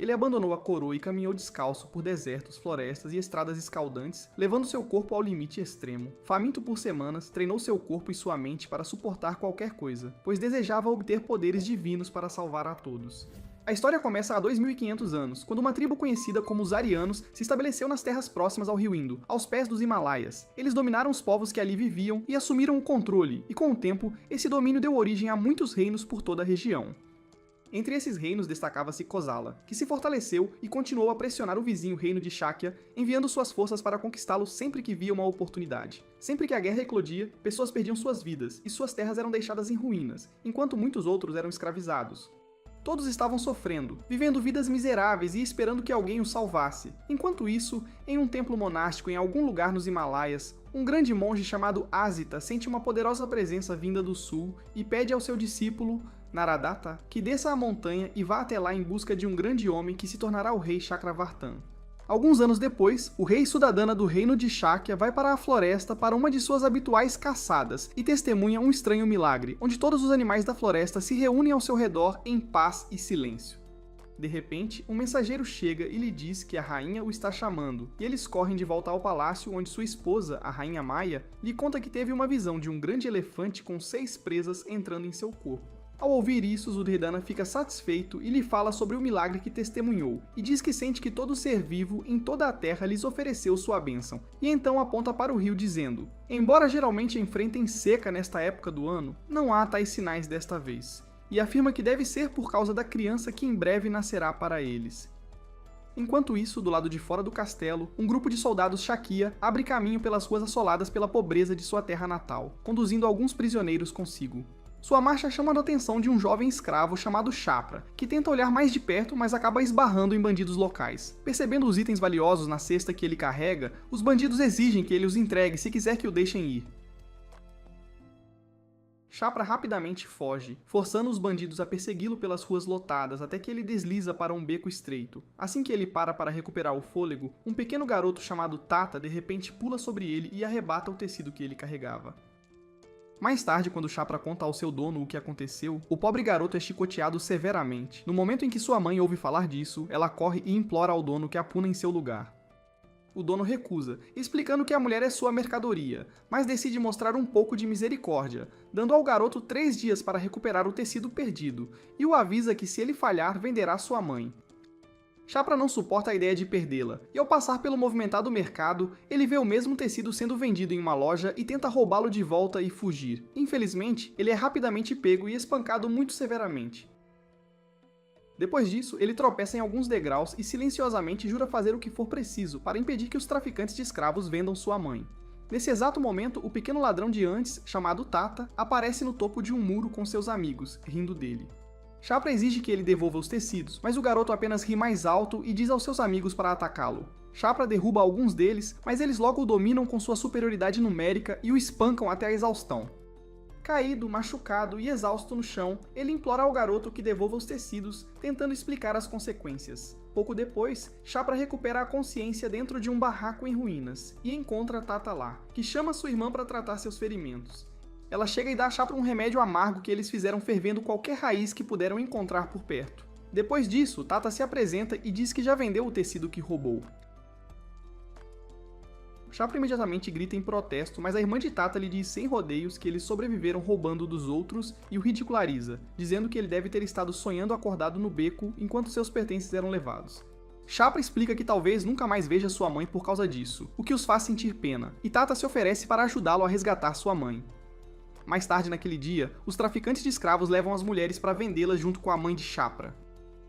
ele abandonou a coroa e caminhou descalço por desertos, florestas e estradas escaldantes, levando seu corpo ao limite extremo. Faminto por semanas, treinou seu corpo e sua mente para suportar qualquer coisa, pois desejava obter poderes divinos para salvar a todos. A história começa há 2500 anos, quando uma tribo conhecida como os Arianos se estabeleceu nas terras próximas ao rio Indo, aos pés dos Himalaias. Eles dominaram os povos que ali viviam e assumiram o controle, e com o tempo, esse domínio deu origem a muitos reinos por toda a região. Entre esses reinos destacava-se Kosala, que se fortaleceu e continuou a pressionar o vizinho reino de Shakya, enviando suas forças para conquistá-lo sempre que via uma oportunidade. Sempre que a guerra eclodia, pessoas perdiam suas vidas e suas terras eram deixadas em ruínas, enquanto muitos outros eram escravizados. Todos estavam sofrendo, vivendo vidas miseráveis e esperando que alguém os salvasse. Enquanto isso, em um templo monástico em algum lugar nos Himalaias, um grande monge chamado Asita sente uma poderosa presença vinda do sul e pede ao seu discípulo, Naradatta, que desça a montanha e vá até lá em busca de um grande homem que se tornará o rei Chakravartin. Alguns anos depois, o rei Suddhodana do reino de Shakya vai para a floresta para uma de suas habituais caçadas e testemunha um estranho milagre, onde todos os animais da floresta se reúnem ao seu redor em paz e silêncio. De repente, um mensageiro chega e lhe diz que a rainha o está chamando, e eles correm de volta ao palácio onde sua esposa, a rainha Maya, lhe conta que teve uma visão de um grande elefante com 6 presas entrando em seu corpo. Ao ouvir isso, Suddhodana fica satisfeito e lhe fala sobre o milagre que testemunhou, e diz que sente que todo ser vivo em toda a terra lhes ofereceu sua bênção, e então aponta para o rio dizendo: embora geralmente enfrentem seca nesta época do ano, não há tais sinais desta vez, e afirma que deve ser por causa da criança que em breve nascerá para eles. Enquanto isso, do lado de fora do castelo, um grupo de soldados Shakya abre caminho pelas ruas assoladas pela pobreza de sua terra natal, conduzindo alguns prisioneiros consigo. Sua marcha chama a atenção de um jovem escravo chamado Chapra, que tenta olhar mais de perto, mas acaba esbarrando em bandidos locais. Percebendo os itens valiosos na cesta que ele carrega, os bandidos exigem que ele os entregue se quiser que o deixem ir. Chapra rapidamente foge, forçando os bandidos a persegui-lo pelas ruas lotadas até que ele desliza para um beco estreito. Assim que ele para recuperar o fôlego, um pequeno garoto chamado Tata de repente pula sobre ele e arrebata o tecido que ele carregava. Mais tarde, quando Chapra conta ao seu dono o que aconteceu, o pobre garoto é chicoteado severamente. No momento em que sua mãe ouve falar disso, ela corre e implora ao dono que a puna em seu lugar. O dono recusa, explicando que a mulher é sua mercadoria, mas decide mostrar um pouco de misericórdia, dando ao garoto 3 dias para recuperar o tecido perdido, e o avisa que se ele falhar, venderá sua mãe. Chapra não suporta a ideia de perdê-la, e ao passar pelo movimentado mercado, ele vê o mesmo tecido sendo vendido em uma loja e tenta roubá-lo de volta e fugir. Infelizmente, ele é rapidamente pego e espancado muito severamente. Depois disso, ele tropeça em alguns degraus e silenciosamente jura fazer o que for preciso para impedir que os traficantes de escravos vendam sua mãe. Nesse exato momento, o pequeno ladrão de antes, chamado Tata, aparece no topo de um muro com seus amigos, rindo dele. Chapra exige que ele devolva os tecidos, mas o garoto apenas ri mais alto e diz aos seus amigos para atacá-lo. Chapra derruba alguns deles, mas eles logo o dominam com sua superioridade numérica e o espancam até a exaustão. Caído, machucado e exausto no chão, ele implora ao garoto que devolva os tecidos, tentando explicar as consequências. Pouco depois, Chapra recupera a consciência dentro de um barraco em ruínas, e encontra Tata lá, que chama sua irmã para tratar seus ferimentos. Ela chega e dá a Chapra um remédio amargo que eles fizeram fervendo qualquer raiz que puderam encontrar por perto. Depois disso, Tata se apresenta e diz que já vendeu o tecido que roubou. Chapra imediatamente grita em protesto, mas a irmã de Tata lhe diz sem rodeios que eles sobreviveram roubando dos outros e o ridiculariza, dizendo que ele deve ter estado sonhando acordado no beco enquanto seus pertences eram levados. Chapra explica que talvez nunca mais veja sua mãe por causa disso, o que os faz sentir pena, e Tata se oferece para ajudá-lo a resgatar sua mãe. Mais tarde naquele dia, os traficantes de escravos levam as mulheres para vendê-las junto com a mãe de Chapra.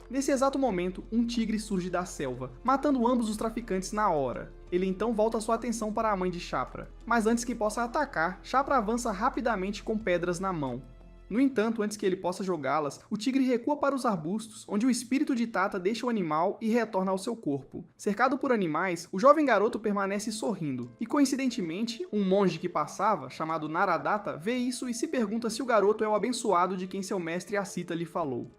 Nesse exato momento, um tigre surge da selva, matando ambos os traficantes na hora. Ele então volta sua atenção para a mãe de Chapra, mas antes que possa atacar, Chapra avança rapidamente com pedras na mão. No entanto, antes que ele possa jogá-las, o tigre recua para os arbustos, onde o espírito de Tata deixa o animal e retorna ao seu corpo. Cercado por animais, o jovem garoto permanece sorrindo, e coincidentemente, um monge que passava, chamado Naradatta, vê isso e se pergunta se o garoto é o abençoado de quem seu mestre Asita lhe falou.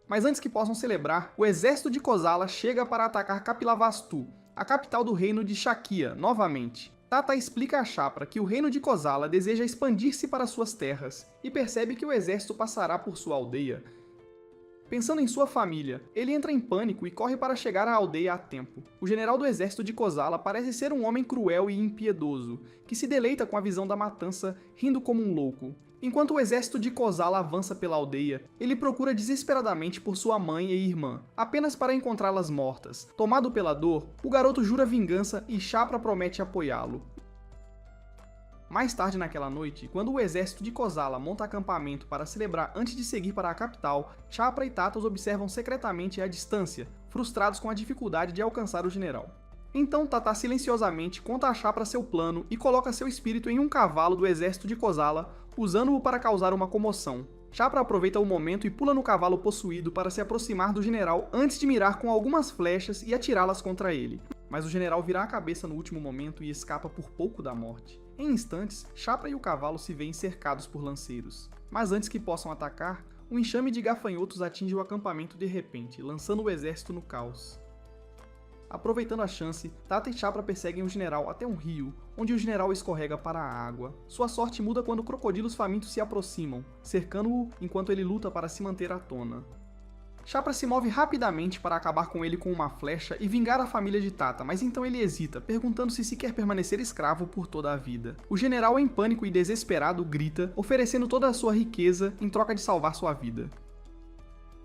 Mas antes que possam celebrar, o exército de Kosala chega para atacar Kapilavastu, a capital do reino de Shakya, novamente. Tata explica a Chapra que o reino de Kosala deseja expandir-se para suas terras, e percebe que o exército passará por sua aldeia. Pensando em sua família, ele entra em pânico e corre para chegar à aldeia a tempo. O general do exército de Kosala parece ser um homem cruel e impiedoso, que se deleita com a visão da matança, rindo como um louco. Enquanto o exército de Kosala avança pela aldeia, ele procura desesperadamente por sua mãe e irmã, apenas para encontrá-las mortas. Tomado pela dor, o garoto jura vingança e Chapra promete apoiá-lo. Mais tarde naquela noite, quando o exército de Kosala monta acampamento para celebrar antes de seguir para a capital, Chapra e Tata os observam secretamente à distância, frustrados com a dificuldade de alcançar o general. Então Tata silenciosamente conta a Chapra seu plano e coloca seu espírito em um cavalo do exército de Kosala, usando-o para causar uma comoção. Chapra aproveita o momento e pula no cavalo possuído para se aproximar do general antes de mirar com algumas flechas e atirá-las contra ele. Mas o general vira a cabeça no último momento e escapa por pouco da morte. Em instantes, Chapra e o cavalo se veem cercados por lanceiros. Mas antes que possam atacar, um enxame de gafanhotos atinge o acampamento de repente, lançando o exército no caos. Aproveitando a chance, Tata e Chapra perseguem o general até um rio, onde o general escorrega para a água. Sua sorte muda quando crocodilos famintos se aproximam, cercando-o enquanto ele luta para se manter à tona. Chapra se move rapidamente para acabar com ele com uma flecha e vingar a família de Tata, mas então ele hesita, perguntando-se se quer permanecer escravo por toda a vida. O general, em pânico e desesperado, grita, oferecendo toda a sua riqueza em troca de salvar sua vida.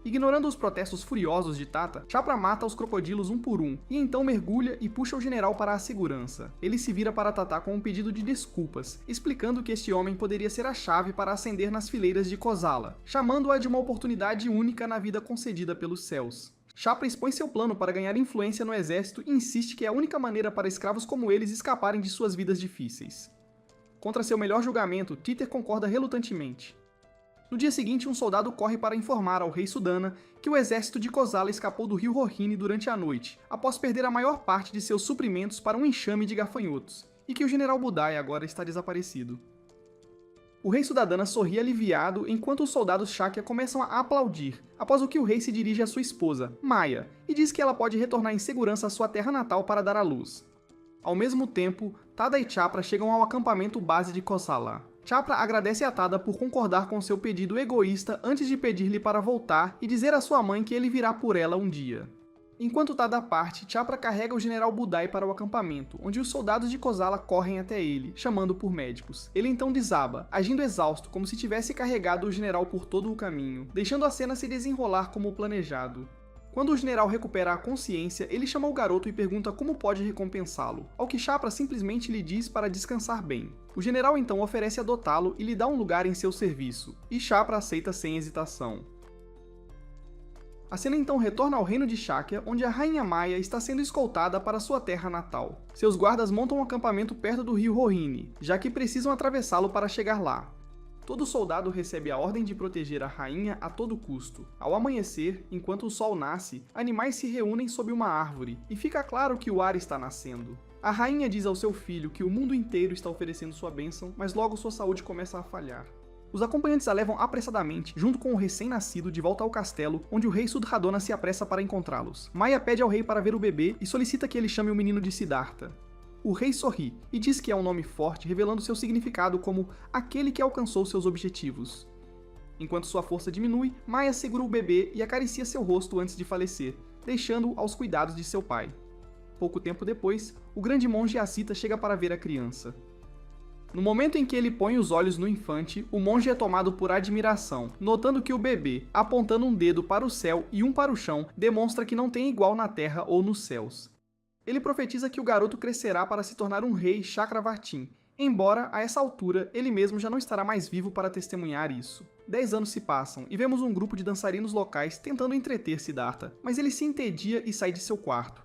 Ignorando os protestos furiosos de Tata, Chapra mata os crocodilos um por um, e então mergulha e puxa o general para a segurança. Ele se vira para Tata com um pedido de desculpas, explicando que este homem poderia ser a chave para ascender nas fileiras de Kosala, chamando-a de uma oportunidade única na vida concedida pelos céus. Chapra expõe seu plano para ganhar influência no exército e insiste que é a única maneira para escravos como eles escaparem de suas vidas difíceis. Contra seu melhor julgamento, Títer concorda relutantemente. No dia seguinte, um soldado corre para informar ao rei Sudana que o exército de Kosala escapou do rio Rohini durante a noite, após perder a maior parte de seus suprimentos para um enxame de gafanhotos, e que o general Budai agora está desaparecido. O rei Sudadana sorri aliviado enquanto os soldados Shakya começam a aplaudir, após o que o rei se dirige à sua esposa, Maya, e diz que ela pode retornar em segurança à sua terra natal para dar à luz. Ao mesmo tempo, Tada e Chapra chegam ao acampamento base de Kosala. Chapra agradece a Tada por concordar com seu pedido egoísta antes de pedir-lhe para voltar e dizer à sua mãe que ele virá por ela um dia. Enquanto Tada parte, Chapra carrega o general Budai para o acampamento, onde os soldados de Kosala correm até ele, chamando por médicos. Ele então desaba, agindo exausto, como se tivesse carregado o general por todo o caminho, deixando a cena se desenrolar como planejado. Quando o general recupera a consciência, ele chama o garoto e pergunta como pode recompensá-lo, ao que Chapra simplesmente lhe diz para descansar bem. O general então oferece adotá-lo e lhe dá um lugar em seu serviço, e Chapra aceita sem hesitação. A cena então retorna ao reino de Shakya, onde a rainha Maya está sendo escoltada para sua terra natal. Seus guardas montam um acampamento perto do rio Rohini, já que precisam atravessá-lo para chegar lá. Todo soldado recebe a ordem de proteger a rainha a todo custo. Ao amanhecer, enquanto o sol nasce, animais se reúnem sob uma árvore, e fica claro que o ar está nascendo. A rainha diz ao seu filho que o mundo inteiro está oferecendo sua bênção, mas logo sua saúde começa a falhar. Os acompanhantes a levam apressadamente, junto com o recém-nascido, de volta ao castelo, onde o rei Sudradona se apressa para encontrá-los. Maya pede ao rei para ver o bebê e solicita que ele chame o menino de Siddhartha. O rei sorri e diz que é um nome forte, revelando seu significado como aquele que alcançou seus objetivos. Enquanto sua força diminui, Maya segura o bebê e acaricia seu rosto antes de falecer, deixando-o aos cuidados de seu pai. Pouco tempo depois, o grande monge Asita chega para ver a criança. No momento em que ele põe os olhos no infante, o monge é tomado por admiração, notando que o bebê, apontando um dedo para o céu e um para o chão, demonstra que não tem igual na terra ou nos céus. Ele profetiza que o garoto crescerá para se tornar um rei Chakravartin, embora, a essa altura, ele mesmo já não estará mais vivo para testemunhar isso. 10 anos se passam e vemos um grupo de dançarinos locais tentando entreter Siddhartha, mas ele se entedia e sai de seu quarto.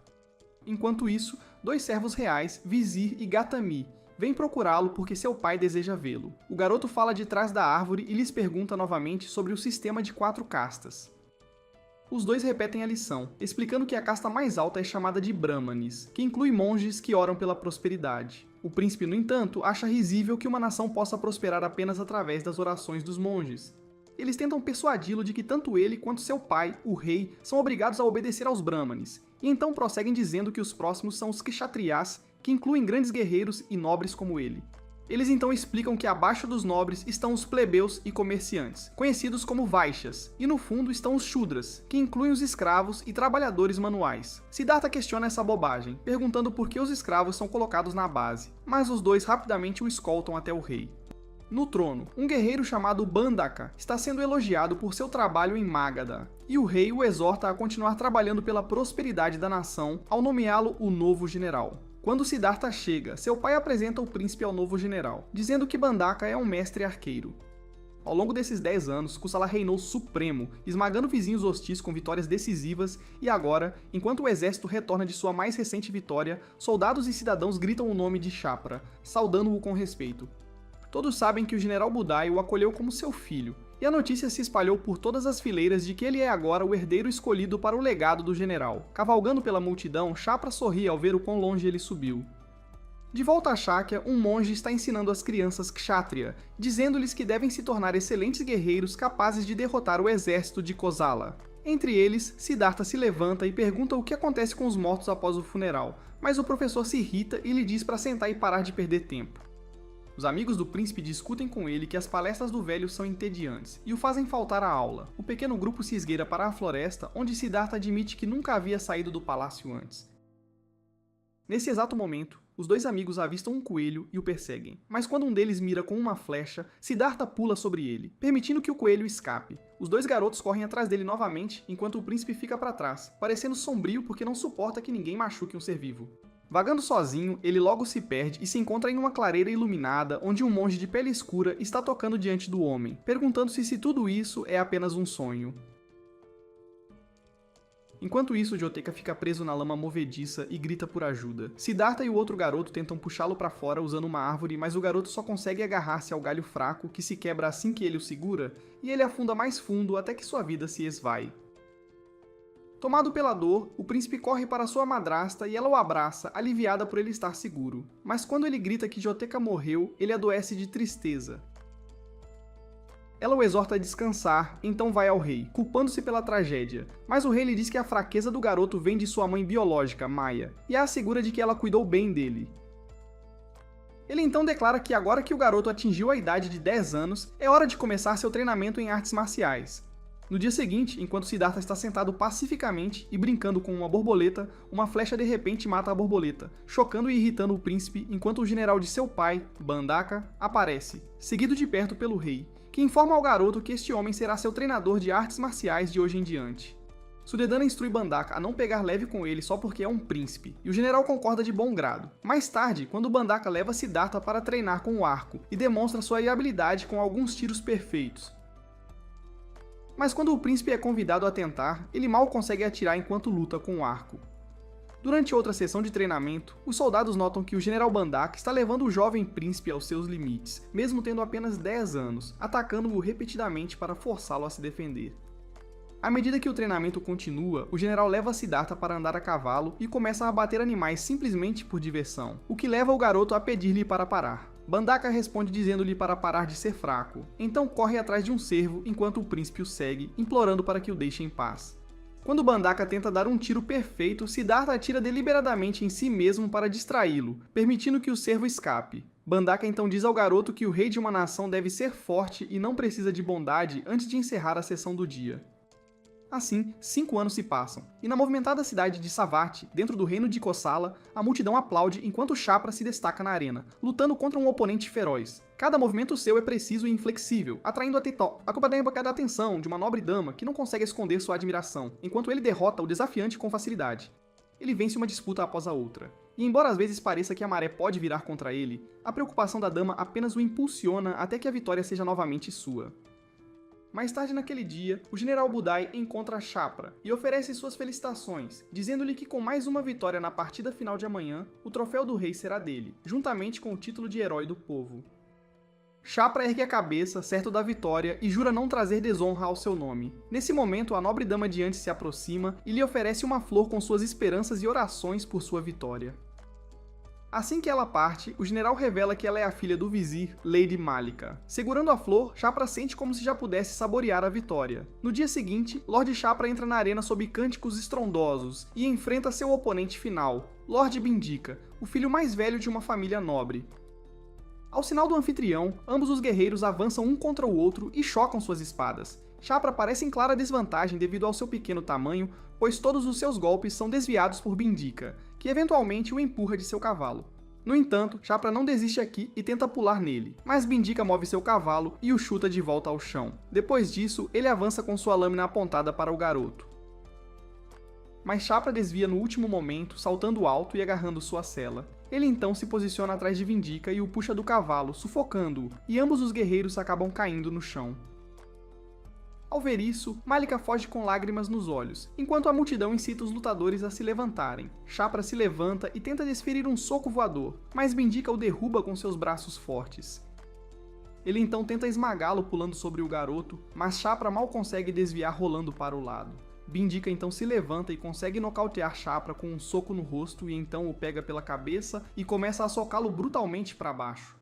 Enquanto isso, 2 servos reais, Vizir e Gautami, vêm procurá-lo porque seu pai deseja vê-lo. O garoto fala de trás da árvore e lhes pergunta novamente sobre o sistema de 4 castas. Os dois repetem a lição, explicando que a casta mais alta é chamada de Brahmanes, que inclui monges que oram pela prosperidade. O príncipe, no entanto, acha risível que uma nação possa prosperar apenas através das orações dos monges. Eles tentam persuadi-lo de que tanto ele quanto seu pai, o rei, são obrigados a obedecer aos Brahmanes, e então prosseguem dizendo que os próximos são os Kshatriyas, que incluem grandes guerreiros e nobres como ele. Eles então explicam que abaixo dos nobres estão os plebeus e comerciantes, conhecidos como vaixas, e no fundo estão os shudras, que incluem os escravos e trabalhadores manuais. Siddhartha questiona essa bobagem, perguntando por que os escravos são colocados na base, mas os dois rapidamente o escoltam até o rei. No trono, um guerreiro chamado Bandaka está sendo elogiado por seu trabalho em Magadha, e o rei o exorta a continuar trabalhando pela prosperidade da nação ao nomeá-lo o novo general. Quando Siddhartha chega, seu pai apresenta o príncipe ao novo general, dizendo que Bandaka é um mestre arqueiro. Ao longo desses 10 anos, Kusala reinou supremo, esmagando vizinhos hostis com vitórias decisivas, e agora, enquanto o exército retorna de sua mais recente vitória, soldados e cidadãos gritam o nome de Chapra, saudando-o com respeito. Todos sabem que o general Budai o acolheu como seu filho, e a notícia se espalhou por todas as fileiras de que ele é agora o herdeiro escolhido para o legado do general. Cavalgando pela multidão, Chapra sorri ao ver o quão longe ele subiu. De volta a Shakya, um monge está ensinando as crianças Kshatriya, dizendo-lhes que devem se tornar excelentes guerreiros capazes de derrotar o exército de Kosala. Entre eles, Siddhartha se levanta e pergunta o que acontece com os mortos após o funeral, mas o professor se irrita e lhe diz para sentar e parar de perder tempo. Os amigos do príncipe discutem com ele que as palestras do velho são entediantes e o fazem faltar à aula. O pequeno grupo se esgueira para a floresta, onde Siddhartha admite que nunca havia saído do palácio antes. Nesse exato momento, os dois amigos avistam um coelho e o perseguem, mas quando um deles mira com uma flecha, Siddhartha pula sobre ele, permitindo que o coelho escape. Os dois garotos correm atrás dele novamente, enquanto o príncipe fica para trás, parecendo sombrio porque não suporta que ninguém machuque um ser vivo. Vagando sozinho, ele logo se perde e se encontra em uma clareira iluminada onde um monge de pele escura está tocando diante do homem, perguntando-se se tudo isso é apenas um sonho. Enquanto isso, Joteka fica preso na lama movediça e grita por ajuda. Siddhartha e o outro garoto tentam puxá-lo para fora usando uma árvore, mas o garoto só consegue agarrar-se ao galho fraco que se quebra assim que ele o segura, e ele afunda mais fundo até que sua vida se esvai. Tomado pela dor, o príncipe corre para sua madrasta e ela o abraça, aliviada por ele estar seguro. Mas quando ele grita que Joteka morreu, ele adoece de tristeza. Ela o exorta a descansar, então vai ao rei, culpando-se pela tragédia. Mas o rei lhe diz que a fraqueza do garoto vem de sua mãe biológica, Maya, e a assegura de que ela cuidou bem dele. Ele então declara que agora que o garoto atingiu a idade de 10 anos, é hora de começar seu treinamento em artes marciais. No dia seguinte, enquanto Siddhartha está sentado pacificamente e brincando com uma borboleta, uma flecha de repente mata a borboleta, chocando e irritando o príncipe enquanto o general de seu pai, Bandaka, aparece, seguido de perto pelo rei, que informa ao garoto que este homem será seu treinador de artes marciais de hoje em diante. Sudedana instrui Bandaka a não pegar leve com ele só porque é um príncipe, e o general concorda de bom grado. Mais tarde, quando Bandaka leva Siddhartha para treinar com o arco e demonstra sua habilidade com alguns tiros perfeitos. Mas quando o príncipe é convidado a tentar, ele mal consegue atirar enquanto luta com o arco. Durante outra sessão de treinamento, os soldados notam que o general Bandaka está levando o jovem príncipe aos seus limites, mesmo tendo apenas 10 anos, atacando-o repetidamente para forçá-lo a se defender. À medida que o treinamento continua, o general leva Siddhartha para andar a cavalo e começa a abater animais simplesmente por diversão, o que leva o garoto a pedir-lhe para parar. Bandaka responde dizendo-lhe para parar de ser fraco, então corre atrás de um cervo enquanto o príncipe o segue, implorando para que o deixe em paz. Quando Bandaka tenta dar um tiro perfeito, Siddhartha atira deliberadamente em si mesmo para distraí-lo, permitindo que o cervo escape. Bandaka então diz ao garoto que o rei de uma nação deve ser forte e não precisa de bondade antes de encerrar a sessão do dia. Assim, 5 anos se passam, e na movimentada cidade de Savatthi, dentro do reino de Kosala, a multidão aplaude enquanto Chapra se destaca na arena, lutando contra um oponente feroz. Cada movimento seu é preciso e inflexível, atraindo a atenção de uma nobre dama que não consegue esconder sua admiração, enquanto ele derrota o desafiante com facilidade. Ele vence uma disputa após a outra. E embora às vezes pareça que a maré pode virar contra ele, a preocupação da dama apenas o impulsiona até que a vitória seja novamente sua. Mais tarde naquele dia, o general Budai encontra Chapra e oferece suas felicitações, dizendo-lhe que com mais uma vitória na partida final de amanhã, o troféu do rei será dele, juntamente com o título de herói do povo. Chapra ergue a cabeça, certo da vitória, e jura não trazer desonra ao seu nome. Nesse momento, a nobre dama diante se aproxima e lhe oferece uma flor com suas esperanças e orações por sua vitória. Assim que ela parte, o general revela que ela é a filha do vizir, Lady Malika. Segurando a flor, Chapra sente como se já pudesse saborear a vitória. No dia seguinte, Lord Chapra entra na arena sob cânticos estrondosos e enfrenta seu oponente final, Lord Bindika, o filho mais velho de uma família nobre. Ao sinal do anfitrião, ambos os guerreiros avançam um contra o outro e chocam suas espadas. Chapra parece em clara desvantagem devido ao seu pequeno tamanho, pois todos os seus golpes são desviados por Bindica, que eventualmente o empurra de seu cavalo. No entanto, Chapra não desiste aqui e tenta pular nele, mas Bindica move seu cavalo e o chuta de volta ao chão. Depois disso, ele avança com sua lâmina apontada para o garoto. Mas Chapra desvia no último momento, saltando alto e agarrando sua sela. Ele então se posiciona atrás de Bindica e o puxa do cavalo, sufocando-o, e ambos os guerreiros acabam caindo no chão. Ao ver isso, Malika foge com lágrimas nos olhos, enquanto a multidão incita os lutadores a se levantarem. Chapra se levanta e tenta desferir um soco voador, mas Bindica o derruba com seus braços fortes. Ele então tenta esmagá-lo pulando sobre o garoto, mas Chapra mal consegue desviar rolando para o lado. Bindica então se levanta e consegue nocautear Chapra com um soco no rosto e então o pega pela cabeça e começa a socá-lo brutalmente para baixo.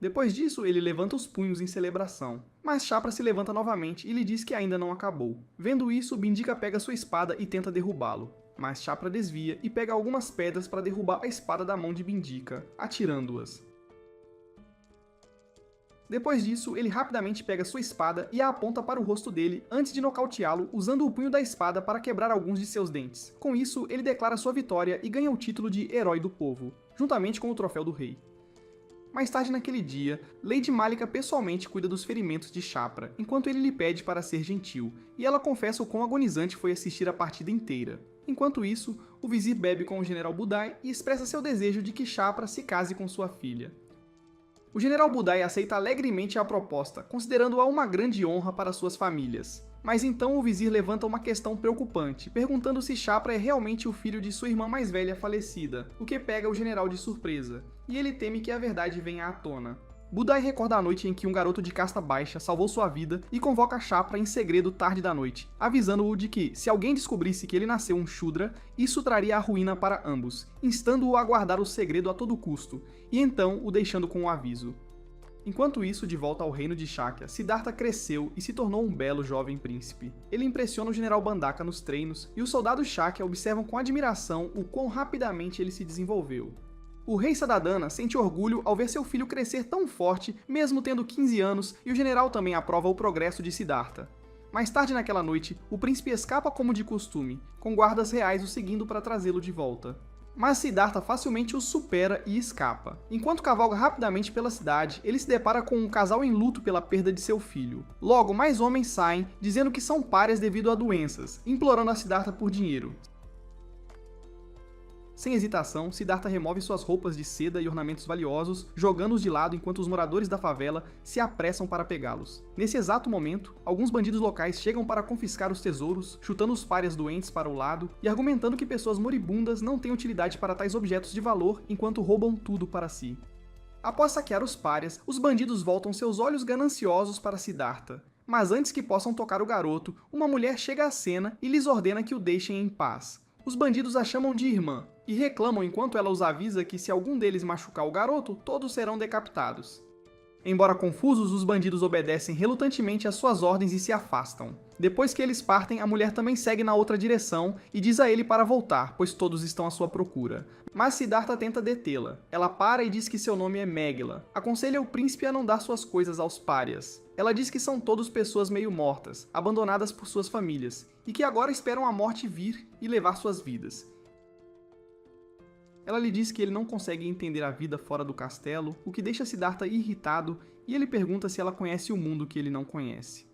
Depois disso, ele levanta os punhos em celebração, mas Chapra se levanta novamente e lhe diz que ainda não acabou. Vendo isso, Bindica pega sua espada e tenta derrubá-lo, mas Chapra desvia e pega algumas pedras para derrubar a espada da mão de Bindica, atirando-as. Depois disso, ele rapidamente pega sua espada e a aponta para o rosto dele antes de nocauteá-lo usando o punho da espada para quebrar alguns de seus dentes. Com isso, ele declara sua vitória e ganha o título de Herói do Povo, juntamente com o troféu do rei. Mais tarde naquele dia, Lady Malika pessoalmente cuida dos ferimentos de Chapra, enquanto ele lhe pede para ser gentil, e ela confessa o quão agonizante foi assistir a partida inteira. Enquanto isso, o vizir bebe com o general Budai e expressa seu desejo de que Chapra se case com sua filha. O general Budai aceita alegremente a proposta, considerando-a uma grande honra para suas famílias. Mas então o vizir levanta uma questão preocupante, perguntando se Chapra é realmente o filho de sua irmã mais velha falecida, o que pega o general de surpresa, e ele teme que a verdade venha à tona. Budai recorda a noite em que um garoto de casta baixa salvou sua vida e convoca Chapra em segredo tarde da noite, avisando-o de que, se alguém descobrisse que ele nasceu um Shudra, isso traria a ruína para ambos, instando-o a guardar o segredo a todo custo, e então o deixando com o aviso. Enquanto isso, de volta ao reino de Shakya, Siddhartha cresceu e se tornou um belo jovem príncipe. Ele impressiona o general Bandaka nos treinos, e os soldados Shakya observam com admiração o quão rapidamente ele se desenvolveu. O rei Sadadana sente orgulho ao ver seu filho crescer tão forte, mesmo tendo 15 anos, e o general também aprova o progresso de Siddhartha. Mais tarde naquela noite, o príncipe escapa como de costume, com guardas reais o seguindo para trazê-lo de volta. Mas Siddhartha facilmente o supera e escapa. Enquanto cavalga rapidamente pela cidade, ele se depara com um casal em luto pela perda de seu filho. Logo, mais homens saem, dizendo que são párias devido a doenças, implorando a Siddhartha por dinheiro. Sem hesitação, Siddhartha remove suas roupas de seda e ornamentos valiosos, jogando-os de lado enquanto os moradores da favela se apressam para pegá-los. Nesse exato momento, alguns bandidos locais chegam para confiscar os tesouros, chutando os párias doentes para o lado e argumentando que pessoas moribundas não têm utilidade para tais objetos de valor enquanto roubam tudo para si. Após saquear os párias, os bandidos voltam seus olhos gananciosos para Siddhartha. Mas antes que possam tocar o garoto, uma mulher chega à cena e lhes ordena que o deixem em paz. Os bandidos a chamam de irmã, e reclamam enquanto ela os avisa que se algum deles machucar o garoto, todos serão decapitados. Embora confusos, os bandidos obedecem relutantemente às suas ordens e se afastam. Depois que eles partem, a mulher também segue na outra direção e diz a ele para voltar, pois todos estão à sua procura. Mas Siddhartha tenta detê-la. Ela para e diz que seu nome é Megila. Aconselha o príncipe a não dar suas coisas aos párias. Ela diz que são todos pessoas meio mortas, abandonadas por suas famílias, e que agora esperam a morte vir e levar suas vidas. Ela lhe diz que ele não consegue entender a vida fora do castelo, o que deixa Siddhartha irritado, e ele pergunta se ela conhece o mundo que ele não conhece.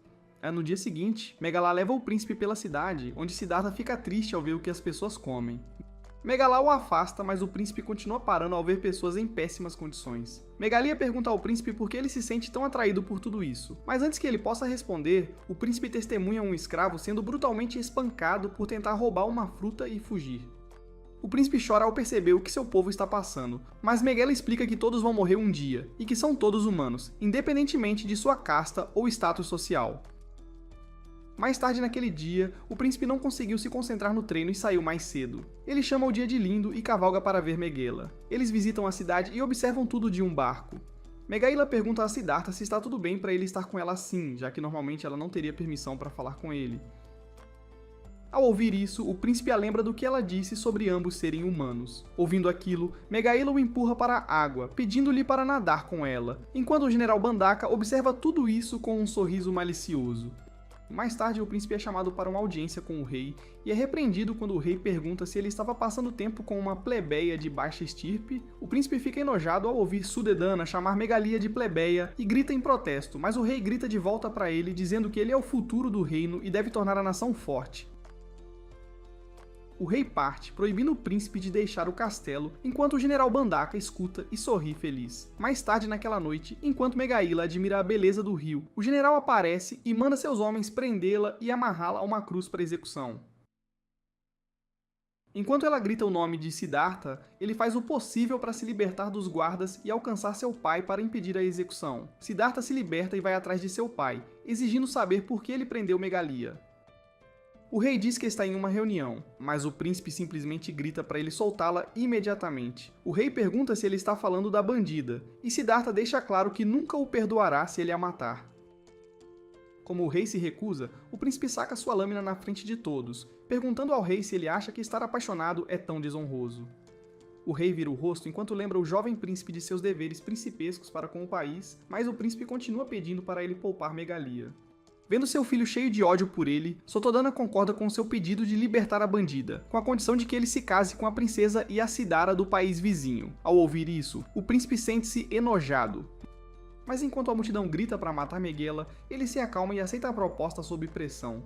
No dia seguinte, Megala leva o príncipe pela cidade, onde Siddhartha fica triste ao ver o que as pessoas comem. Megala o afasta, mas o príncipe continua parando ao ver pessoas em péssimas condições. Megalia pergunta ao príncipe por que ele se sente tão atraído por tudo isso, mas antes que ele possa responder, o príncipe testemunha um escravo sendo brutalmente espancado por tentar roubar uma fruta e fugir. O príncipe chora ao perceber o que seu povo está passando, mas Megala explica que todos vão morrer um dia, e que são todos humanos, independentemente de sua casta ou status social. Mais tarde naquele dia, o príncipe não conseguiu se concentrar no treino e saiu mais cedo. Ele chama o dia de lindo e cavalga para ver Megala. Eles visitam a cidade e observam tudo de um barco. Megaila pergunta a Siddhartha se está tudo bem para ele estar com ela assim, já que normalmente ela não teria permissão para falar com ele. Ao ouvir isso, o príncipe a lembra do que ela disse sobre ambos serem humanos. Ouvindo aquilo, Megaila o empurra para a água, pedindo-lhe para nadar com ela, enquanto o general Bandaka observa tudo isso com um sorriso malicioso. Mais tarde, o príncipe é chamado para uma audiência com o rei e é repreendido quando o rei pergunta se ele estava passando tempo com uma plebeia de baixa estirpe. O príncipe fica enojado ao ouvir Sudedana chamar Megalia de plebeia e grita em protesto, mas o rei grita de volta para ele, dizendo que ele é o futuro do reino e deve tornar a nação forte. O rei parte, proibindo o príncipe de deixar o castelo, enquanto o general Bandaka escuta e sorri feliz. Mais tarde naquela noite, enquanto Megaila admira a beleza do rio, o general aparece e manda seus homens prendê-la e amarrá-la a uma cruz para execução. Enquanto ela grita o nome de Siddhartha, ele faz o possível para se libertar dos guardas e alcançar seu pai para impedir a execução. Siddhartha se liberta e vai atrás de seu pai, exigindo saber por que ele prendeu Megalia. O rei diz que está em uma reunião, mas o príncipe simplesmente grita para ele soltá-la imediatamente. O rei pergunta se ele está falando da bandida, e Siddhartha deixa claro que nunca o perdoará se ele a matar. Como o rei se recusa, o príncipe saca sua lâmina na frente de todos, perguntando ao rei se ele acha que estar apaixonado é tão desonroso. O rei vira o rosto enquanto lembra o jovem príncipe de seus deveres principescos para com o país, mas o príncipe continua pedindo para ele poupar Megalia. Vendo seu filho cheio de ódio por ele, Sotodana concorda com seu pedido de libertar a bandida, com a condição de que ele se case com a princesa Yasidara do país vizinho. Ao ouvir isso, o príncipe sente-se enojado. Mas enquanto a multidão grita para matar Megaila, ele se acalma e aceita a proposta sob pressão.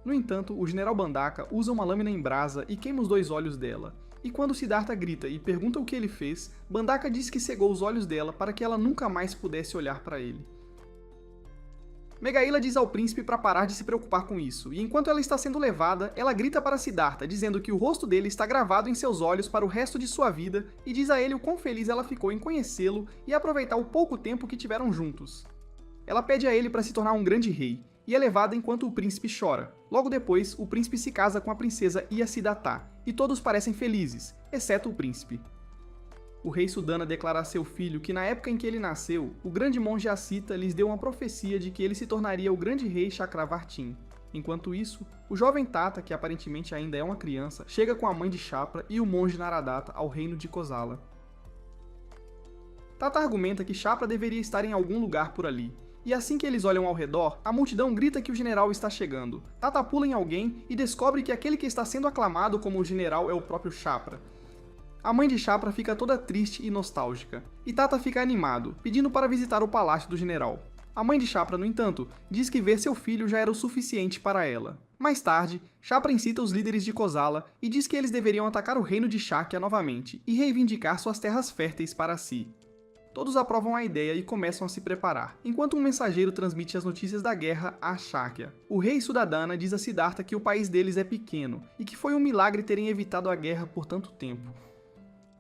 No entanto, o general Bandaka usa uma lâmina em brasa e queima os 2 olhos dela. E quando Siddhartha grita e pergunta o que ele fez, Bandaka diz que cegou os olhos dela para que ela nunca mais pudesse olhar para ele. Megaila diz ao príncipe para parar de se preocupar com isso, e enquanto ela está sendo levada, ela grita para Siddhartha, dizendo que o rosto dele está gravado em seus olhos para o resto de sua vida, e diz a ele o quão feliz ela ficou em conhecê-lo e aproveitar o pouco tempo que tiveram juntos. Ela pede a ele para se tornar um grande rei, e é levada enquanto o príncipe chora. Logo depois, o príncipe se casa com a princesa Yasidatha, e todos parecem felizes, exceto o príncipe. O rei Sudana declara a seu filho que na época em que ele nasceu, o grande monge Asita lhes deu uma profecia de que ele se tornaria o grande rei Chakravartin. Enquanto isso, o jovem Tata, que aparentemente ainda é uma criança, chega com a mãe de Chapra e o monge Naradatta ao reino de Kosala. Tata argumenta que Chapra deveria estar em algum lugar por ali, e assim que eles olham ao redor, a multidão grita que o general está chegando. Tata pula em alguém e descobre que aquele que está sendo aclamado como o general é o próprio Chapra. A mãe de Chapra fica toda triste e nostálgica, e Tata fica animado, pedindo para visitar o palácio do general. A mãe de Chapra, no entanto, diz que ver seu filho já era o suficiente para ela. Mais tarde, Chapra incita os líderes de Kosala e diz que eles deveriam atacar o reino de Shakya novamente e reivindicar suas terras férteis para si. Todos aprovam a ideia e começam a se preparar, enquanto um mensageiro transmite as notícias da guerra a Shakya. O rei Sudadana diz a Siddhartha que o país deles é pequeno e que foi um milagre terem evitado a guerra por tanto tempo.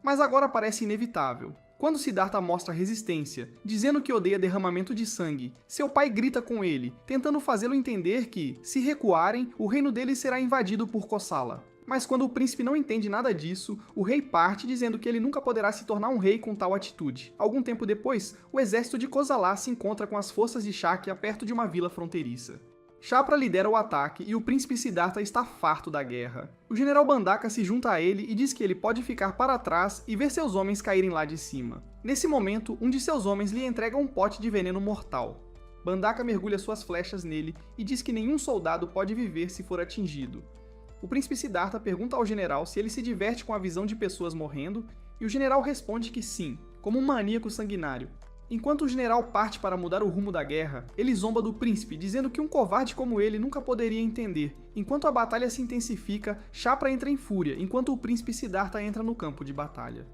Mas agora parece inevitável. Quando Siddhartha mostra resistência, dizendo que odeia derramamento de sangue, seu pai grita com ele, tentando fazê-lo entender que, se recuarem, o reino deles será invadido por Kosala. Mas quando o príncipe não entende nada disso, o rei parte dizendo que ele nunca poderá se tornar um rei com tal atitude. Algum tempo depois, o exército de Kosala se encontra com as forças de Shakya perto de uma vila fronteiriça. Chapra lidera o ataque e o príncipe Siddhartha está farto da guerra. O general Bandaka se junta a ele e diz que ele pode ficar para trás e ver seus homens caírem lá de cima. Nesse momento, um de seus homens lhe entrega um pote de veneno mortal. Bandaka mergulha suas flechas nele e diz que nenhum soldado pode viver se for atingido. O príncipe Siddhartha pergunta ao general se ele se diverte com a visão de pessoas morrendo, e o general responde que sim, como um maníaco sanguinário. Enquanto o general parte para mudar o rumo da guerra, ele zomba do príncipe, dizendo que um covarde como ele nunca poderia entender. Enquanto a batalha se intensifica, Chapra entra em fúria, enquanto o príncipe Siddhartha entra no campo de batalha.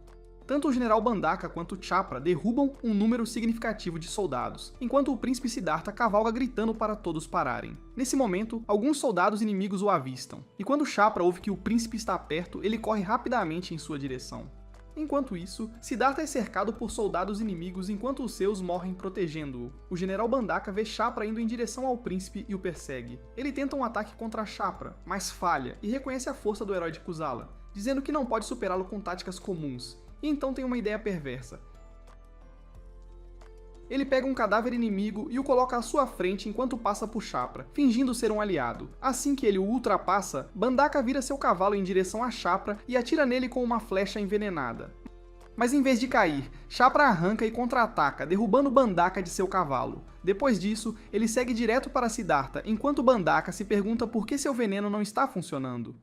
Tanto o general Bandaka quanto Chapra derrubam um número significativo de soldados, enquanto o príncipe Siddhartha cavalga gritando para todos pararem. Nesse momento, alguns soldados inimigos o avistam, e quando Chapra ouve que o príncipe está perto, ele corre rapidamente em sua direção. Enquanto isso, Siddhartha é cercado por soldados inimigos enquanto os seus morrem protegendo-o. O general Bandaka vê Chapra indo em direção ao príncipe e o persegue. Ele tenta um ataque contra Chapra, mas falha e reconhece a força do herói de Kosala, dizendo que não pode superá-lo com táticas comuns, e então tem uma ideia perversa. Ele pega um cadáver inimigo e o coloca à sua frente enquanto passa por Chapra, fingindo ser um aliado. Assim que ele o ultrapassa, Bandaka vira seu cavalo em direção a Chapra e atira nele com uma flecha envenenada. Mas em vez de cair, Chapra arranca e contra-ataca, derrubando Bandaka de seu cavalo. Depois disso, ele segue direto para Siddhartha, enquanto Bandaka se pergunta por que seu veneno não está funcionando.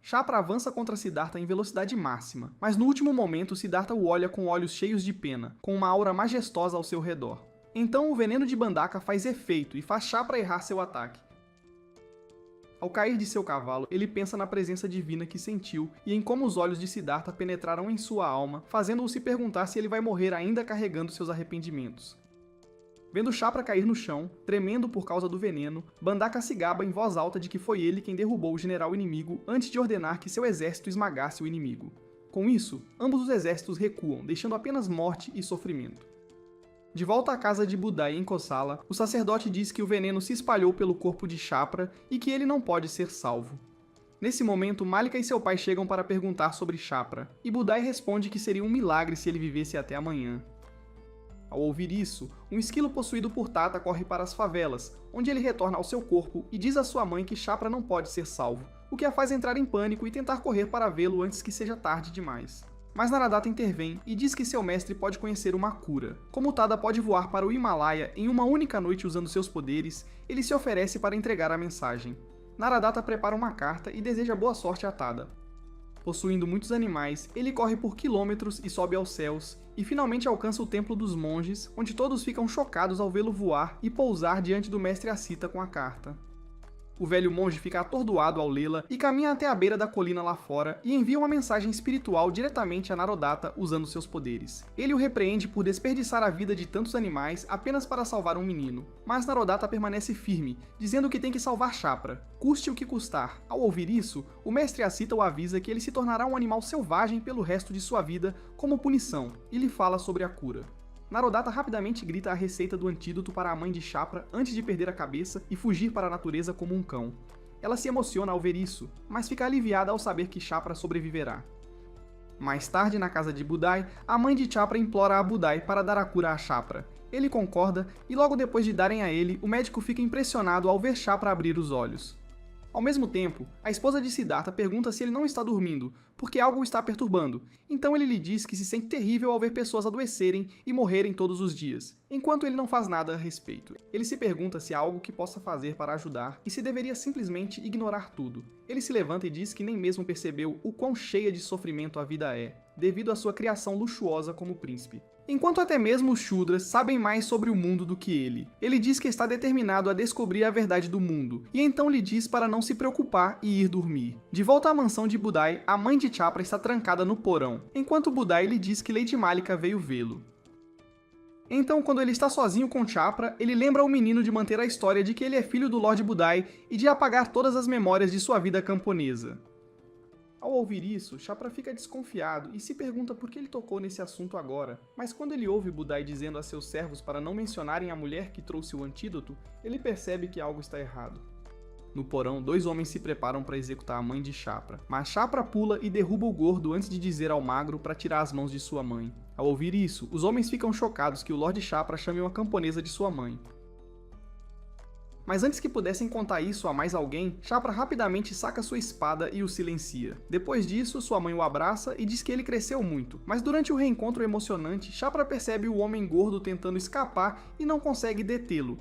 Chapra avança contra Siddhartha em velocidade máxima, mas no último momento Siddhartha o olha com olhos cheios de pena, com uma aura majestosa ao seu redor. Então o veneno de Bandaka faz efeito e faz Chapra errar seu ataque. Ao cair de seu cavalo, ele pensa na presença divina que sentiu e em como os olhos de Siddhartha penetraram em sua alma, fazendo-o se perguntar se ele vai morrer ainda carregando seus arrependimentos. Vendo Chapra cair no chão, tremendo por causa do veneno, Bandaka se gaba em voz alta de que foi ele quem derrubou o general inimigo antes de ordenar que seu exército esmagasse o inimigo. Com isso, ambos os exércitos recuam, deixando apenas morte e sofrimento. De volta à casa de Budai em Kosala, o sacerdote diz que o veneno se espalhou pelo corpo de Chapra e que ele não pode ser salvo. Nesse momento, Malika e seu pai chegam para perguntar sobre Chapra, e Budai responde que seria um milagre se ele vivesse até amanhã. Ao ouvir isso, um esquilo possuído por Tata corre para as favelas, onde ele retorna ao seu corpo e diz à sua mãe que Chapra não pode ser salvo, o que a faz entrar em pânico e tentar correr para vê-lo antes que seja tarde demais. Mas Naradatta intervém e diz que seu mestre pode conhecer uma cura. Como Tada pode voar para o Himalaia em uma única noite usando seus poderes, ele se oferece para entregar a mensagem. Naradatta prepara uma carta e deseja boa sorte a Tada. Possuindo muitos animais, ele corre por quilômetros e sobe aos céus, e finalmente alcança o Templo dos Monges, onde todos ficam chocados ao vê-lo voar e pousar diante do mestre Asita com a carta. O velho monge fica atordoado ao lê-la e caminha até a beira da colina lá fora e envia uma mensagem espiritual diretamente a Narodatta usando seus poderes. Ele o repreende por desperdiçar a vida de tantos animais apenas para salvar um menino, mas Narodatta permanece firme, dizendo que tem que salvar Chapra, custe o que custar. Ao ouvir isso, o mestre Asita o avisa que ele se tornará um animal selvagem pelo resto de sua vida como punição, e lhe fala sobre a cura. Narodatta rapidamente grita a receita do antídoto para a mãe de Chapra antes de perder a cabeça e fugir para a natureza como um cão. Ela se emociona ao ver isso, mas fica aliviada ao saber que Chapra sobreviverá. Mais tarde, na casa de Budai, a mãe de Chapra implora a Budai para dar a cura a Chapra. Ele concorda e logo depois de darem a ele, o médico fica impressionado ao ver Chapra abrir os olhos. Ao mesmo tempo, a esposa de Siddhartha pergunta se ele não está dormindo, porque algo o está perturbando, então ele lhe diz que se sente terrível ao ver pessoas adoecerem e morrerem todos os dias, enquanto ele não faz nada a respeito. Ele se pergunta se há algo que possa fazer para ajudar e se deveria simplesmente ignorar tudo. Ele se levanta e diz que nem mesmo percebeu o quão cheia de sofrimento a vida é, devido à sua criação luxuosa como príncipe. Enquanto até mesmo os Shudras sabem mais sobre o mundo do que ele. Ele diz que está determinado a descobrir a verdade do mundo, e então lhe diz para não se preocupar e ir dormir. De volta à mansão de Budai, a mãe de Chapra está trancada no porão, enquanto Budai lhe diz que Lady Malika veio vê-lo. Então, quando ele está sozinho com Chapra, ele lembra ao menino de manter a história de que ele é filho do Lord Budai e de apagar todas as memórias de sua vida camponesa. Ao ouvir isso, Chapra fica desconfiado e se pergunta por que ele tocou nesse assunto agora, mas quando ele ouve Budai dizendo a seus servos para não mencionarem a mulher que trouxe o antídoto, ele percebe que algo está errado. No porão, dois homens se preparam para executar a mãe de Chapra, mas Chapra pula e derruba o gordo antes de dizer ao magro para tirar as mãos de sua mãe. Ao ouvir isso, os homens ficam chocados que o Lord Chapra chame uma camponesa de sua mãe. Mas antes que pudessem contar isso a mais alguém, Chapra rapidamente saca sua espada e o silencia. Depois disso, sua mãe o abraça e diz que ele cresceu muito, mas durante o reencontro emocionante, Chapra percebe o homem gordo tentando escapar e não consegue detê-lo.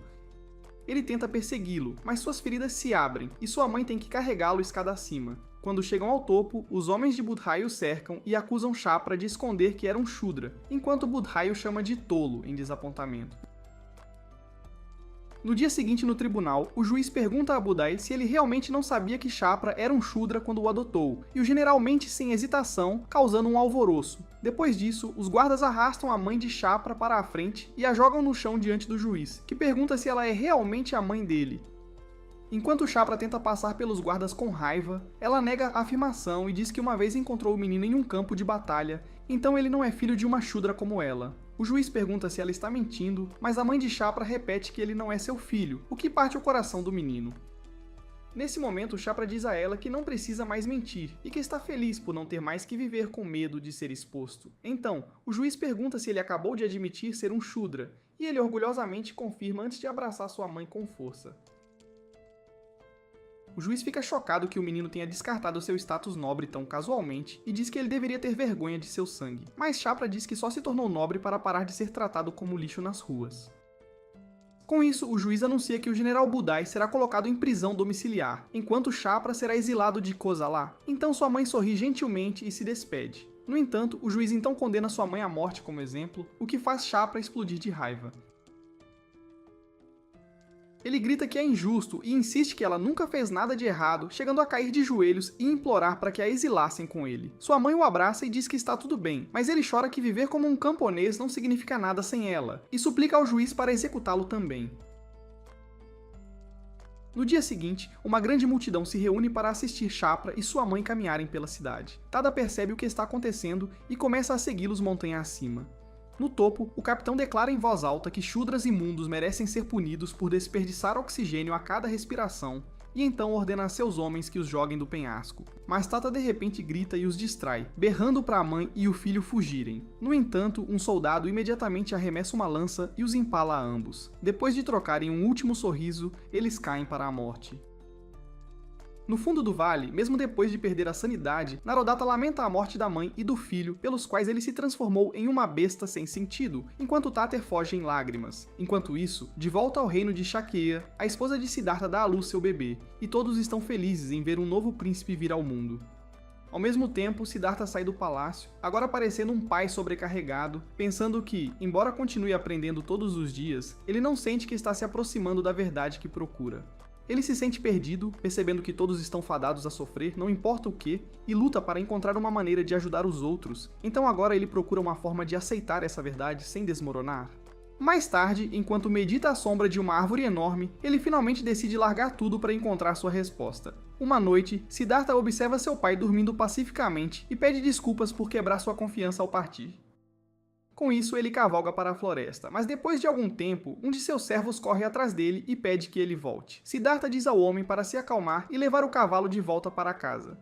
Ele tenta persegui-lo, mas suas feridas se abrem e sua mãe tem que carregá-lo escada acima. Quando chegam ao topo, os homens de Budhai o cercam e acusam Chapra de esconder que era um Shudra, enquanto Budhai o chama de tolo em desapontamento. No dia seguinte no tribunal, o juiz pergunta a Budai se ele realmente não sabia que Chapra era um Shudra quando o adotou, e o general mente sem hesitação, causando um alvoroço. Depois disso, os guardas arrastam a mãe de Chapra para a frente e a jogam no chão diante do juiz, que pergunta se ela é realmente a mãe dele. Enquanto Chapra tenta passar pelos guardas com raiva, ela nega a afirmação e diz que uma vez encontrou o menino em um campo de batalha, então ele não é filho de uma Shudra como ela. O juiz pergunta se ela está mentindo, mas a mãe de Chapra repete que ele não é seu filho, o que parte o coração do menino. Nesse momento, Chapra diz a ela que não precisa mais mentir e que está feliz por não ter mais que viver com medo de ser exposto. Então, o juiz pergunta se ele acabou de admitir ser um Shudra, e ele orgulhosamente confirma antes de abraçar sua mãe com força. O juiz fica chocado que o menino tenha descartado seu status nobre tão casualmente e diz que ele deveria ter vergonha de seu sangue, mas Chapra diz que só se tornou nobre para parar de ser tratado como lixo nas ruas. Com isso, o juiz anuncia que o general Budai será colocado em prisão domiciliar, enquanto Chapra será exilado de Kosala. Então sua mãe sorri gentilmente e se despede. No entanto, o juiz então condena sua mãe à morte como exemplo, o que faz Chapra explodir de raiva. Ele grita que é injusto e insiste que ela nunca fez nada de errado, chegando a cair de joelhos e implorar para que a exilassem com ele. Sua mãe o abraça e diz que está tudo bem, mas ele chora que viver como um camponês não significa nada sem ela, e suplica ao juiz para executá-lo também. No dia seguinte, uma grande multidão se reúne para assistir Chapra e sua mãe caminharem pela cidade. Tada percebe o que está acontecendo e começa a segui-los montanha acima. No topo, o capitão declara em voz alta que Shudras imundos merecem ser punidos por desperdiçar oxigênio a cada respiração, e então ordena a seus homens que os joguem do penhasco. Mas Tata de repente grita e os distrai, berrando para a mãe e o filho fugirem. No entanto, um soldado imediatamente arremessa uma lança e os empala a ambos. Depois de trocarem um último sorriso, eles caem para a morte. No fundo do vale, mesmo depois de perder a sanidade, Narodata lamenta a morte da mãe e do filho, pelos quais ele se transformou em uma besta sem sentido, enquanto Tater foge em lágrimas. Enquanto isso, de volta ao reino de Shakya, a esposa de Siddhartha dá à luz seu bebê, e todos estão felizes em ver um novo príncipe vir ao mundo. Ao mesmo tempo, Siddhartha sai do palácio, agora parecendo um pai sobrecarregado, pensando que, embora continue aprendendo todos os dias, ele não sente que está se aproximando da verdade que procura. Ele se sente perdido, percebendo que todos estão fadados a sofrer, não importa o que, e luta para encontrar uma maneira de ajudar os outros, então agora ele procura uma forma de aceitar essa verdade sem desmoronar. Mais tarde, enquanto medita à sombra de uma árvore enorme, ele finalmente decide largar tudo para encontrar sua resposta. Uma noite, Siddhartha observa seu pai dormindo pacificamente e pede desculpas por quebrar sua confiança ao partir. Com isso, ele cavalga para a floresta, mas depois de algum tempo, um de seus servos corre atrás dele e pede que ele volte. Siddhartha diz ao homem para se acalmar e levar o cavalo de volta para casa.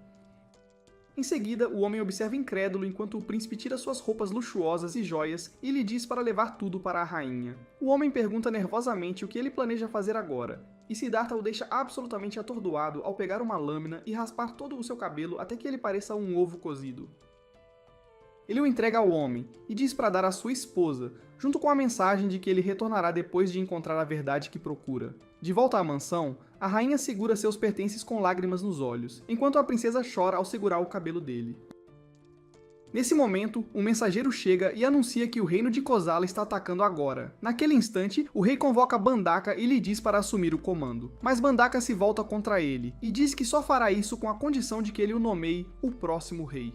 Em seguida, o homem observa incrédulo enquanto o príncipe tira suas roupas luxuosas e joias e lhe diz para levar tudo para a rainha. O homem pergunta nervosamente o que ele planeja fazer agora, e Siddhartha o deixa absolutamente atordoado ao pegar uma lâmina e raspar todo o seu cabelo até que ele pareça um ovo cozido. Ele o entrega ao homem e diz para dar à sua esposa, junto com a mensagem de que ele retornará depois de encontrar a verdade que procura. De volta à mansão, a rainha segura seus pertences com lágrimas nos olhos, enquanto a princesa chora ao segurar o cabelo dele. Nesse momento, um mensageiro chega e anuncia que o reino de Kosala está atacando agora. Naquele instante, o rei convoca Bandaka e lhe diz para assumir o comando. Mas Bandaka se volta contra ele e diz que só fará isso com a condição de que ele o nomeie o próximo rei.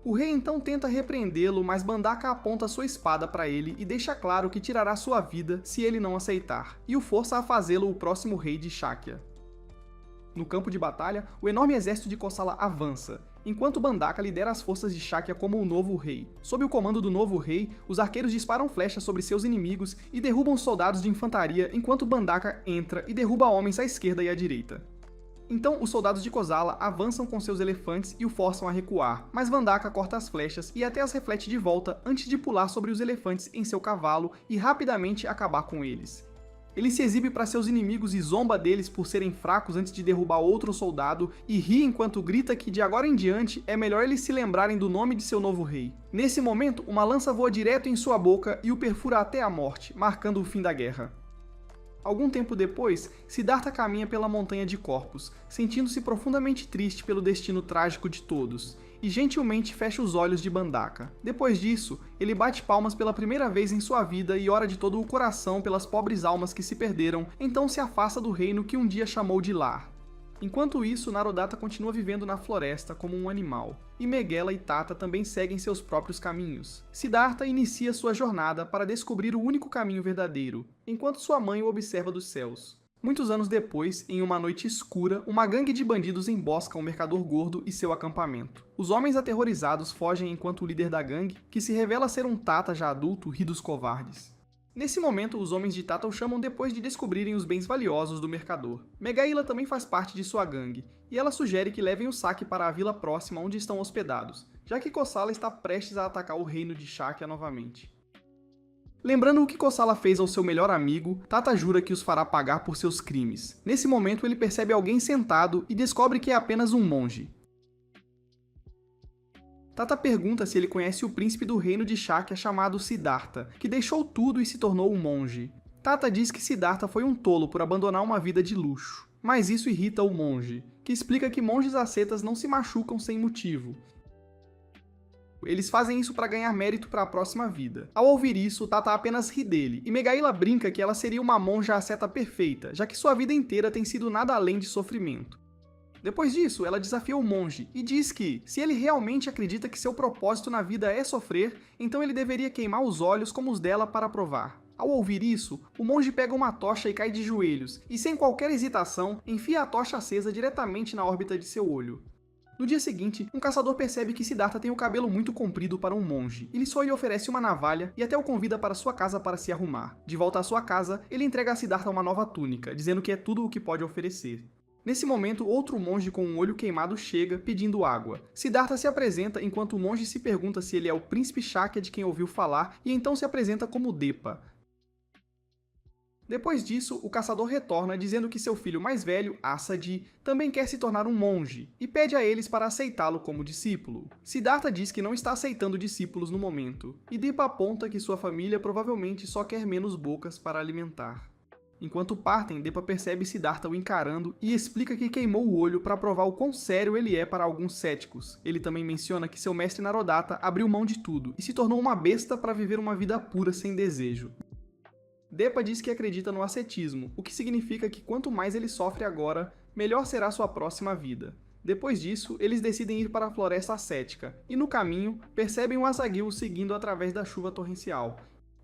O rei então tenta repreendê-lo, mas Bandaka aponta sua espada para ele e deixa claro que tirará sua vida se ele não aceitar, e o força a fazê-lo o próximo rei de Shakya. No campo de batalha, o enorme exército de Kosala avança, enquanto Bandaka lidera as forças de Shakya como o novo rei. Sob o comando do novo rei, os arqueiros disparam flechas sobre seus inimigos e derrubam soldados de infantaria, enquanto Bandaka entra e derruba homens à esquerda e à direita. Então, os soldados de Kosala avançam com seus elefantes e o forçam a recuar, mas Bandaka corta as flechas e até as reflete de volta antes de pular sobre os elefantes em seu cavalo e rapidamente acabar com eles. Ele se exibe para seus inimigos e zomba deles por serem fracos antes de derrubar outro soldado e ri enquanto grita que de agora em diante é melhor eles se lembrarem do nome de seu novo rei. Nesse momento, uma lança voa direto em sua boca e o perfura até a morte, marcando o fim da guerra. Algum tempo depois, Siddhartha caminha pela montanha de corpos, sentindo-se profundamente triste pelo destino trágico de todos, e gentilmente fecha os olhos de Bandaka. Depois disso, ele bate palmas pela primeira vez em sua vida e ora de todo o coração pelas pobres almas que se perderam, então se afasta do reino que um dia chamou de lar. Enquanto isso, Narodata continua vivendo na floresta como um animal, e Megela e Tata também seguem seus próprios caminhos. Siddhartha inicia sua jornada para descobrir o único caminho verdadeiro, enquanto sua mãe o observa dos céus. Muitos anos depois, em uma noite escura, uma gangue de bandidos embosca um mercador gordo e seu acampamento. Os homens aterrorizados fogem enquanto o líder da gangue, que se revela ser um Tata já adulto, ri dos covardes. Nesse momento, os homens de Tata o chamam depois de descobrirem os bens valiosos do mercador. Megaila também faz parte de sua gangue, e ela sugere que levem o saque para a vila próxima onde estão hospedados, já que Kosala está prestes a atacar o reino de Shakya novamente. Lembrando o que Kosala fez ao seu melhor amigo, Tata jura que os fará pagar por seus crimes. Nesse momento ele percebe alguém sentado e descobre que é apenas um monge. Tata pergunta se ele conhece o príncipe do reino de Shakya chamado Siddhartha, que deixou tudo e se tornou um monge. Tata diz que Siddhartha foi um tolo por abandonar uma vida de luxo, mas isso irrita o monge, que explica que monges ascetas não se machucam sem motivo. Eles fazem isso para ganhar mérito para a próxima vida. Ao ouvir isso, Tata apenas ri dele, e Megaila brinca que ela seria uma monja asceta perfeita, já que sua vida inteira tem sido nada além de sofrimento. Depois disso, ela desafia o monge e diz que, se ele realmente acredita que seu propósito na vida é sofrer, então ele deveria queimar os olhos como os dela para provar. Ao ouvir isso, o monge pega uma tocha e cai de joelhos, e sem qualquer hesitação, enfia a tocha acesa diretamente na órbita de seu olho. No dia seguinte, um caçador percebe que Siddhartha tem o cabelo muito comprido para um monge. Ele só lhe oferece uma navalha e até o convida para sua casa para se arrumar. De volta à sua casa, ele entrega a Siddhartha uma nova túnica, dizendo que é tudo o que pode oferecer. Nesse momento, outro monge com um olho queimado chega, pedindo água. Siddhartha se apresenta enquanto o monge se pergunta se ele é o príncipe Shakya de quem ouviu falar e então se apresenta como Depa. Depois disso, o caçador retorna dizendo que seu filho mais velho, Asadi, também quer se tornar um monge, e pede a eles para aceitá-lo como discípulo. Siddhartha diz que não está aceitando discípulos no momento, e Depa aponta que sua família provavelmente só quer menos bocas para alimentar. Enquanto partem, Depa percebe Siddhartha o encarando e explica que queimou o olho para provar o quão sério ele é para alguns céticos. Ele também menciona que seu mestre Narodata abriu mão de tudo e se tornou uma besta para viver uma vida pura sem desejo. Depa diz que acredita no ascetismo, o que significa que quanto mais ele sofre agora, melhor será sua próxima vida. Depois disso, eles decidem ir para a floresta ascética, e no caminho, percebem o Asagil seguindo através da chuva torrencial.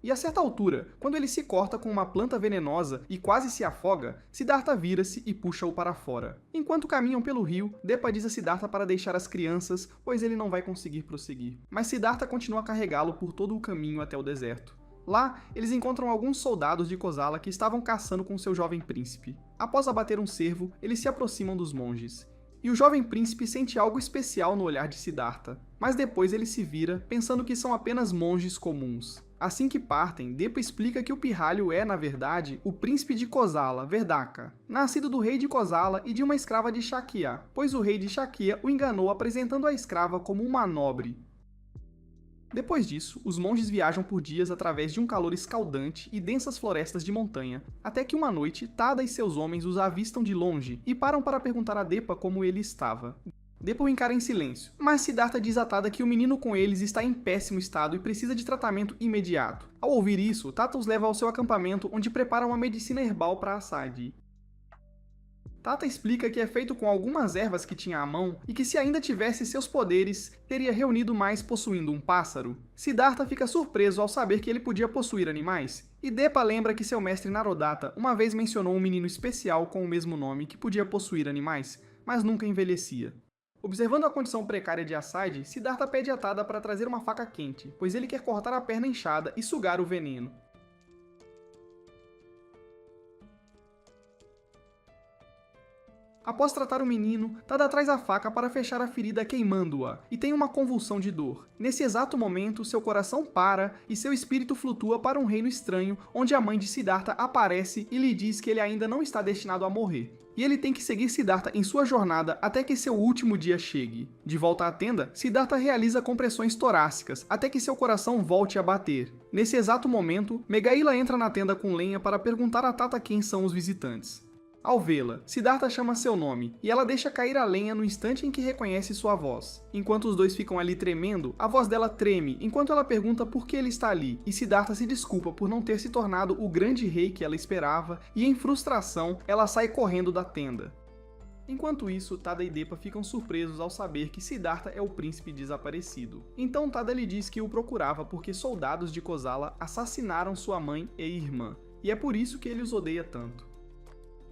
E a certa altura, quando ele se corta com uma planta venenosa e quase se afoga, Siddhartha vira-se e puxa-o para fora. Enquanto caminham pelo rio, Depa diz a Siddhartha para deixar as crianças, pois ele não vai conseguir prosseguir. Mas Siddhartha continua a carregá-lo por todo o caminho até o deserto. Lá, eles encontram alguns soldados de Kosala que estavam caçando com seu jovem príncipe. Após abater um cervo, eles se aproximam dos monges. E o jovem príncipe sente algo especial no olhar de Siddhartha, mas depois ele se vira, pensando que são apenas monges comuns. Assim que partem, Depa explica que o pirralho é, na verdade, o príncipe de Kosala, Verdaka, nascido do rei de Kosala e de uma escrava de Shakya, pois o rei de Shakya o enganou apresentando a escrava como uma nobre. Depois disso, os monges viajam por dias através de um calor escaldante e densas florestas de montanha, até que uma noite, Tada e seus homens os avistam de longe e param para perguntar a Depa como ele estava. Depa o encara em silêncio, mas Siddhartha diz a Tada que o menino com eles está em péssimo estado e precisa de tratamento imediato. Ao ouvir isso, Tata os leva ao seu acampamento onde prepara uma medicina herbal para Asadi. Tata explica que é feito com algumas ervas que tinha à mão e que se ainda tivesse seus poderes, teria reunido mais possuindo um pássaro. Siddhartha fica surpreso ao saber que ele podia possuir animais, e Depa lembra que seu mestre Narodata uma vez mencionou um menino especial com o mesmo nome que podia possuir animais, mas nunca envelhecia. Observando a condição precária de Asadi, Siddhartha pede a Tada para trazer uma faca quente, pois ele quer cortar a perna inchada e sugar o veneno. Após tratar o menino, Tada traz a faca para fechar a ferida queimando-a, e tem uma convulsão de dor. Nesse exato momento, seu coração para e seu espírito flutua para um reino estranho, onde a mãe de Siddhartha aparece e lhe diz que ele ainda não está destinado a morrer. E ele tem que seguir Siddhartha em sua jornada até que seu último dia chegue. De volta à tenda, Siddhartha realiza compressões torácicas, até que seu coração volte a bater. Nesse exato momento, Megaila entra na tenda com lenha para perguntar a Tata quem são os visitantes. Ao vê-la, Siddhartha chama seu nome, e ela deixa cair a lenha no instante em que reconhece sua voz. Enquanto os dois ficam ali tremendo, a voz dela treme enquanto ela pergunta por que ele está ali, e Siddhartha se desculpa por não ter se tornado o grande rei que ela esperava, e em frustração, ela sai correndo da tenda. Enquanto isso, Tada e Depa ficam surpresos ao saber que Siddhartha é o príncipe desaparecido. Então Tada lhe diz que o procurava porque soldados de Kosala assassinaram sua mãe e irmã, e é por isso que ele os odeia tanto.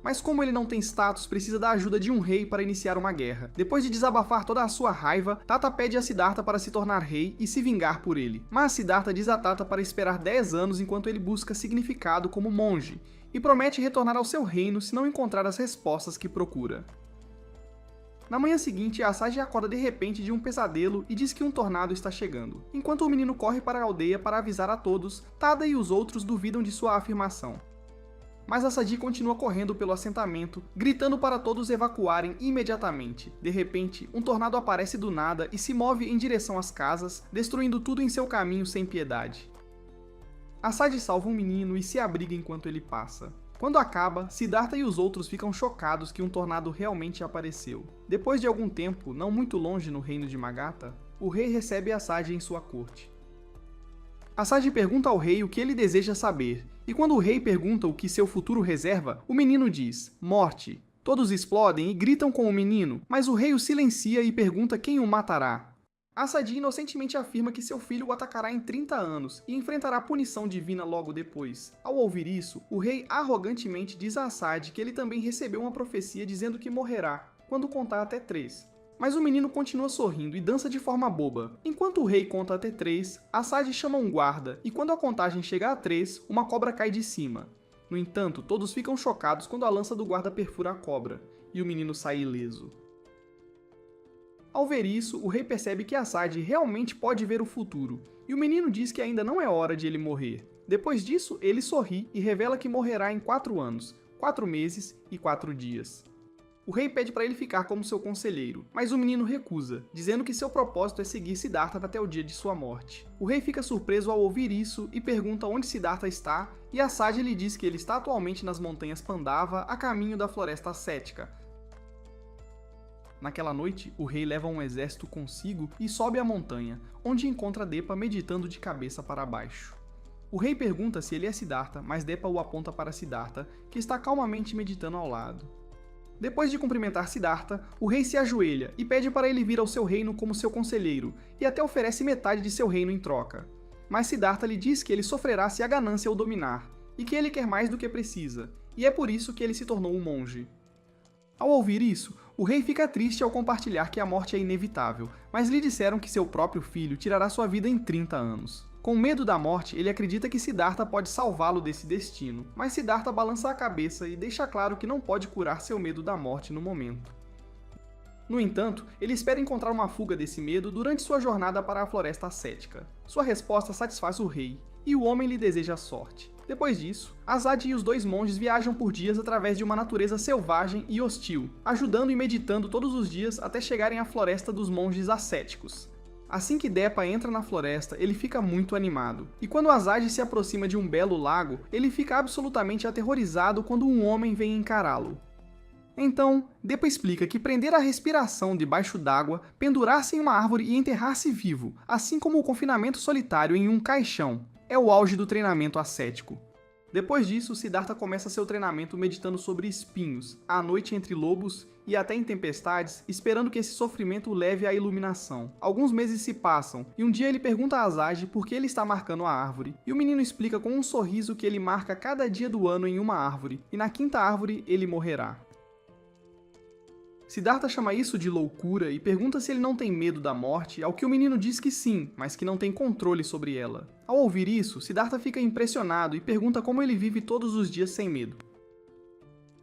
Mas como ele não tem status, precisa da ajuda de um rei para iniciar uma guerra. Depois de desabafar toda a sua raiva, Tata pede a Siddhartha para se tornar rei e se vingar por ele. Mas Siddhartha diz a Tata para esperar 10 anos enquanto ele busca significado como monge, e promete retornar ao seu reino se não encontrar as respostas que procura. Na manhã seguinte, Asadi acorda de repente de um pesadelo e diz que um tornado está chegando. Enquanto o menino corre para a aldeia para avisar a todos, Tada e os outros duvidam de sua afirmação. Mas Asadi continua correndo pelo assentamento, gritando para todos evacuarem imediatamente. De repente, um tornado aparece do nada e se move em direção às casas, destruindo tudo em seu caminho sem piedade. Asadi salva um menino e se abriga enquanto ele passa. Quando acaba, Siddhartha e os outros ficam chocados que um tornado realmente apareceu. Depois de algum tempo, não muito longe no reino de Magadha, o rei recebe Asadi em sua corte. Asadi pergunta ao rei o que ele deseja saber, e quando o rei pergunta o que seu futuro reserva, o menino diz: morte. Todos explodem e gritam com o menino, mas o rei o silencia e pergunta quem o matará. Asadi inocentemente afirma que seu filho o atacará em 30 anos e enfrentará punição divina logo depois. Ao ouvir isso, o rei arrogantemente diz a Asadi que ele também recebeu uma profecia dizendo que morrerá quando contar até 3. Mas o menino continua sorrindo e dança de forma boba. Enquanto o rei conta até 3, Asadi chama um guarda e quando a contagem chega a 3, uma cobra cai de cima. No entanto, todos ficam chocados quando a lança do guarda perfura a cobra e o menino sai ileso. Ao ver isso, o rei percebe que Asadi realmente pode ver o futuro, e o menino diz que ainda não é hora de ele morrer. Depois disso, ele sorri e revela que morrerá em 4 anos, 4 meses e 4 dias. O rei pede para ele ficar como seu conselheiro, mas o menino recusa, dizendo que seu propósito é seguir Siddhartha até o dia de sua morte. O rei fica surpreso ao ouvir isso e pergunta onde Siddhartha está, e Asadi lhe diz que ele está atualmente nas montanhas Pandava, a caminho da floresta ascética. Naquela noite, o rei leva um exército consigo e sobe a montanha, onde encontra Depa meditando de cabeça para baixo. O rei pergunta se ele é Siddhartha, mas Depa o aponta para Siddhartha, que está calmamente meditando ao lado. Depois de cumprimentar Siddhartha, o rei se ajoelha e pede para ele vir ao seu reino como seu conselheiro, e até oferece metade de seu reino em troca. Mas Siddhartha lhe diz que ele sofrerá se a ganância o dominar, e que ele quer mais do que precisa, e é por isso que ele se tornou um monge. Ao ouvir isso, o rei fica triste ao compartilhar que a morte é inevitável, mas lhe disseram que seu próprio filho tirará sua vida em 30 anos. Com medo da morte, ele acredita que Siddhartha pode salvá-lo desse destino, mas Siddhartha balança a cabeça e deixa claro que não pode curar seu medo da morte no momento. No entanto, ele espera encontrar uma fuga desse medo durante sua jornada para a floresta ascética. Sua resposta satisfaz o rei, e o homem lhe deseja sorte. Depois disso, Asadi e os 2 monges viajam por dias através de uma natureza selvagem e hostil, ajudando e meditando todos os dias até chegarem à floresta dos monges ascéticos. Assim que Depa entra na floresta, ele fica muito animado, e quando Asadi se aproxima de um belo lago, ele fica absolutamente aterrorizado quando um homem vem encará-lo. Então, Depa explica que prender a respiração debaixo d'água, pendurar-se em uma árvore e enterrar-se vivo, assim como o confinamento solitário em um caixão, é o auge do treinamento ascético. Depois disso, Siddhartha começa seu treinamento meditando sobre espinhos, à noite entre lobos e até em tempestades, esperando que esse sofrimento o leve à iluminação. Alguns meses se passam, e um dia ele pergunta a Asadi por que ele está marcando a árvore, e o menino explica com um sorriso que ele marca cada dia do ano em uma árvore, e na 5ª árvore ele morrerá. Siddhartha chama isso de loucura e pergunta se ele não tem medo da morte, ao que o menino diz que sim, mas que não tem controle sobre ela. Ao ouvir isso, Siddhartha fica impressionado e pergunta como ele vive todos os dias sem medo.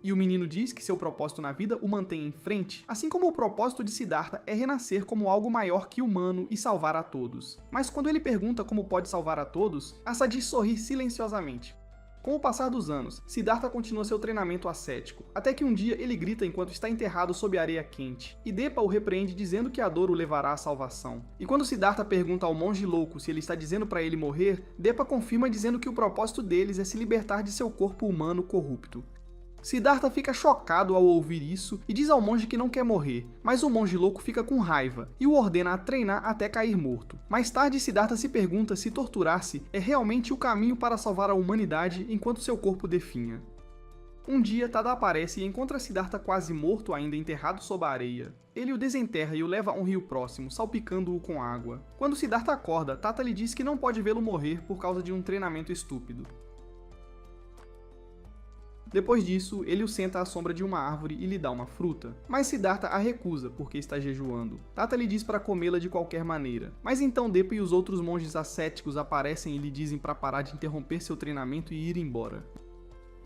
E o menino diz que seu propósito na vida o mantém em frente, assim como o propósito de Siddhartha é renascer como algo maior que humano e salvar a todos. Mas quando ele pergunta como pode salvar a todos, Asadi sorri silenciosamente. Com o passar dos anos, Siddhartha continua seu treinamento ascético, até que um dia ele grita enquanto está enterrado sob areia quente, e Depa o repreende dizendo que a dor o levará à salvação. E quando Siddhartha pergunta ao monge louco se ele está dizendo para ele morrer, Depa confirma dizendo que o propósito deles é se libertar de seu corpo humano corrupto. Siddhartha fica chocado ao ouvir isso e diz ao monge que não quer morrer, mas o monge louco fica com raiva e o ordena a treinar até cair morto. Mais tarde, Siddhartha se pergunta se torturar-se é realmente o caminho para salvar a humanidade enquanto seu corpo definha. Um dia, Tada aparece e encontra Siddhartha quase morto, ainda enterrado sob a areia. Ele o desenterra e o leva a um rio próximo, salpicando-o com água. Quando Siddhartha acorda, Tada lhe diz que não pode vê-lo morrer por causa de um treinamento estúpido. Depois disso, ele o senta à sombra de uma árvore e lhe dá uma fruta, mas Siddhartha a recusa porque está jejuando. Tada lhe diz para comê-la de qualquer maneira, mas então Depa e os outros monges ascéticos aparecem e lhe dizem para parar de interromper seu treinamento e ir embora.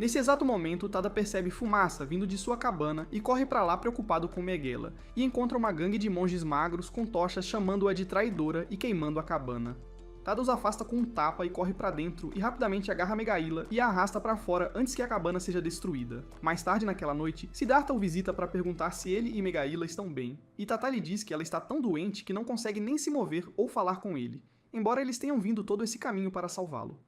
Nesse exato momento, Tada percebe fumaça vindo de sua cabana e corre pra lá preocupado com Megela, e encontra uma gangue de monges magros com tochas chamando-a de traidora e queimando a cabana. Tada os afasta com um tapa e corre pra dentro e rapidamente agarra Megaila e a arrasta pra fora antes que a cabana seja destruída. Mais tarde naquela noite, Siddhartha o visita pra perguntar se ele e Megaila estão bem, e Tata lhe diz que ela está tão doente que não consegue nem se mover ou falar com ele, embora eles tenham vindo todo esse caminho para salvá-lo.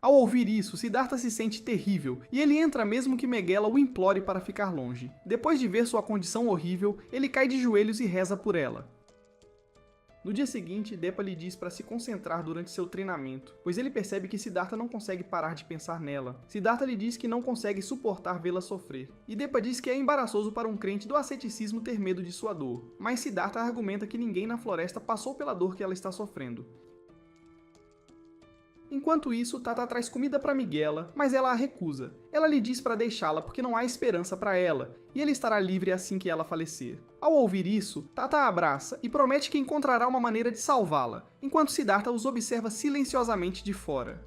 Ao ouvir isso, Siddhartha se sente terrível, e ele entra mesmo que Megela o implore para ficar longe. Depois de ver sua condição horrível, ele cai de joelhos e reza por ela. No dia seguinte, Depa lhe diz para se concentrar durante seu treinamento, pois ele percebe que Siddhartha não consegue parar de pensar nela. Siddhartha lhe diz que não consegue suportar vê-la sofrer, e Depa diz que é embaraçoso para um crente do asceticismo ter medo de sua dor, mas Siddhartha argumenta que ninguém na floresta passou pela dor que ela está sofrendo. Enquanto isso, Tata traz comida para Miguela, mas ela a recusa. Ela lhe diz para deixá-la porque não há esperança para ela, e ele estará livre assim que ela falecer. Ao ouvir isso, Tata a abraça e promete que encontrará uma maneira de salvá-la, enquanto Siddhartha os observa silenciosamente de fora.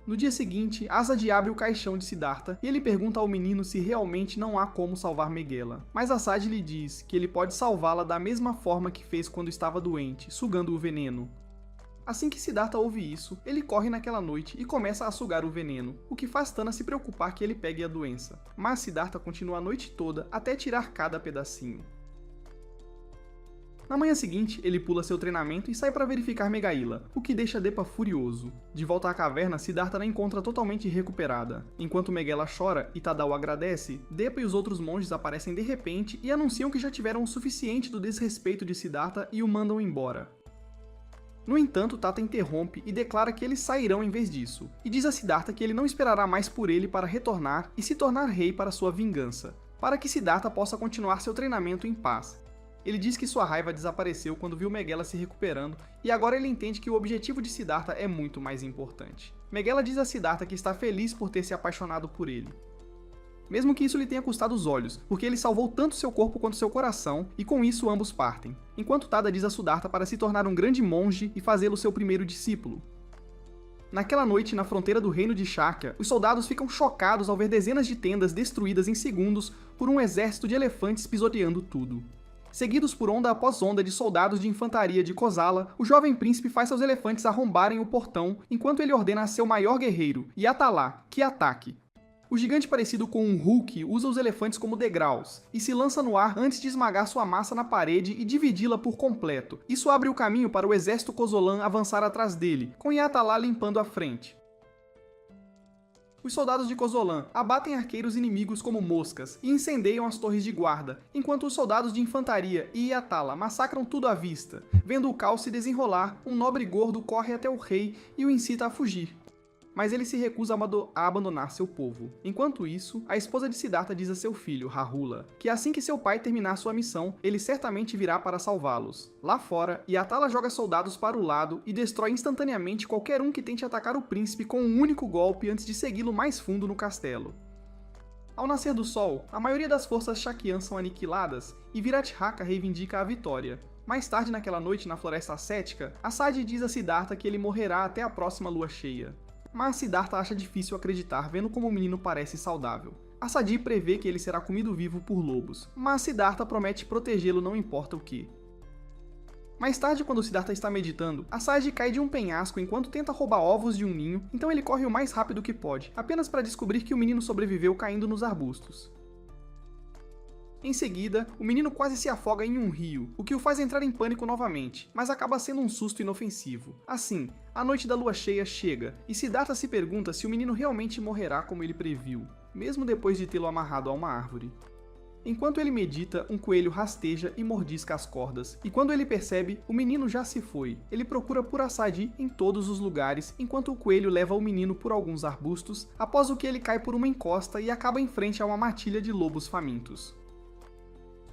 No dia seguinte, Asad abre o caixão de Siddhartha e ele pergunta ao menino se realmente não há como salvar Megela, mas Asad lhe diz que ele pode salvá-la da mesma forma que fez quando estava doente, sugando o veneno. Assim que Siddhartha ouve isso, ele corre naquela noite e começa a sugar o veneno, o que faz Tana se preocupar que ele pegue a doença. Mas Siddhartha continua a noite toda até tirar cada pedacinho. Na manhã seguinte, ele pula seu treinamento e sai para verificar Megaila, o que deixa Depa furioso. De volta à caverna, Siddhartha a encontra totalmente recuperada. Enquanto Megela chora e Tada o agradece, Depa e os outros monges aparecem de repente e anunciam que já tiveram o suficiente do desrespeito de Siddhartha e o mandam embora. No entanto, Tata interrompe e declara que eles sairão em vez disso, e diz a Siddhartha que ele não esperará mais por ele para retornar e se tornar rei para sua vingança, para que Siddhartha possa continuar seu treinamento em paz. Ele diz que sua raiva desapareceu quando viu Megela se recuperando, e agora ele entende que o objetivo de Siddhartha é muito mais importante. Megela diz a Siddhartha que está feliz por ter se apaixonado por ele, mesmo que isso lhe tenha custado os olhos, porque ele salvou tanto seu corpo quanto seu coração, e com isso ambos partem. Enquanto Tada diz a Siddhartha para se tornar um grande monge e fazê-lo seu primeiro discípulo. Naquela noite, na fronteira do reino de Shakya, os soldados ficam chocados ao ver dezenas de tendas destruídas em segundos por um exército de elefantes pisoteando tudo. Seguidos por onda após onda de soldados de infantaria de Kosala, o jovem príncipe faz seus elefantes arrombarem o portão, enquanto ele ordena a seu maior guerreiro, Yatalá, que ataque. O gigante parecido com um Hulk usa os elefantes como degraus, e se lança no ar antes de esmagar sua massa na parede e dividi-la por completo. Isso abre o caminho para o exército Kozolan avançar atrás dele, com Yatalá limpando a frente. Os soldados de Kozolan abatem arqueiros inimigos como moscas e incendeiam as torres de guarda, enquanto os soldados de infantaria e Yatala massacram tudo à vista. Vendo o caos se desenrolar, um nobre gordo corre até o rei e o incita a fugir, mas ele se recusa a abandonar seu povo. Enquanto isso, a esposa de Siddhartha diz a seu filho, Rahula, que assim que seu pai terminar sua missão, ele certamente virá para salvá-los. Lá fora, Yatala joga soldados para o lado e destrói instantaneamente qualquer um que tente atacar o príncipe com um único golpe antes de segui-lo mais fundo no castelo. Ao nascer do sol, a maioria das forças Shakyan são aniquiladas e Virathaka reivindica a vitória. Mais tarde naquela noite na floresta ascética, Asad diz a Siddhartha que ele morrerá até a próxima lua cheia. Mas Siddhartha acha difícil acreditar vendo como o menino parece saudável. Asadi prevê que ele será comido vivo por lobos, mas Siddhartha promete protegê-lo não importa o que. Mais tarde, quando Siddhartha está meditando, Asadi cai de um penhasco enquanto tenta roubar ovos de um ninho, então ele corre o mais rápido que pode, apenas para descobrir que o menino sobreviveu caindo nos arbustos. Em seguida, o menino quase se afoga em um rio, o que o faz entrar em pânico novamente, mas acaba sendo um susto inofensivo. Assim, a noite da lua cheia chega, e Siddhartha se pergunta se o menino realmente morrerá como ele previu, mesmo depois de tê-lo amarrado a uma árvore. Enquanto ele medita, um coelho rasteja e mordisca as cordas, e quando ele percebe, o menino já se foi. Ele procura por Asadi em todos os lugares, enquanto o coelho leva o menino por alguns arbustos, após o que ele cai por uma encosta e acaba em frente a uma matilha de lobos famintos.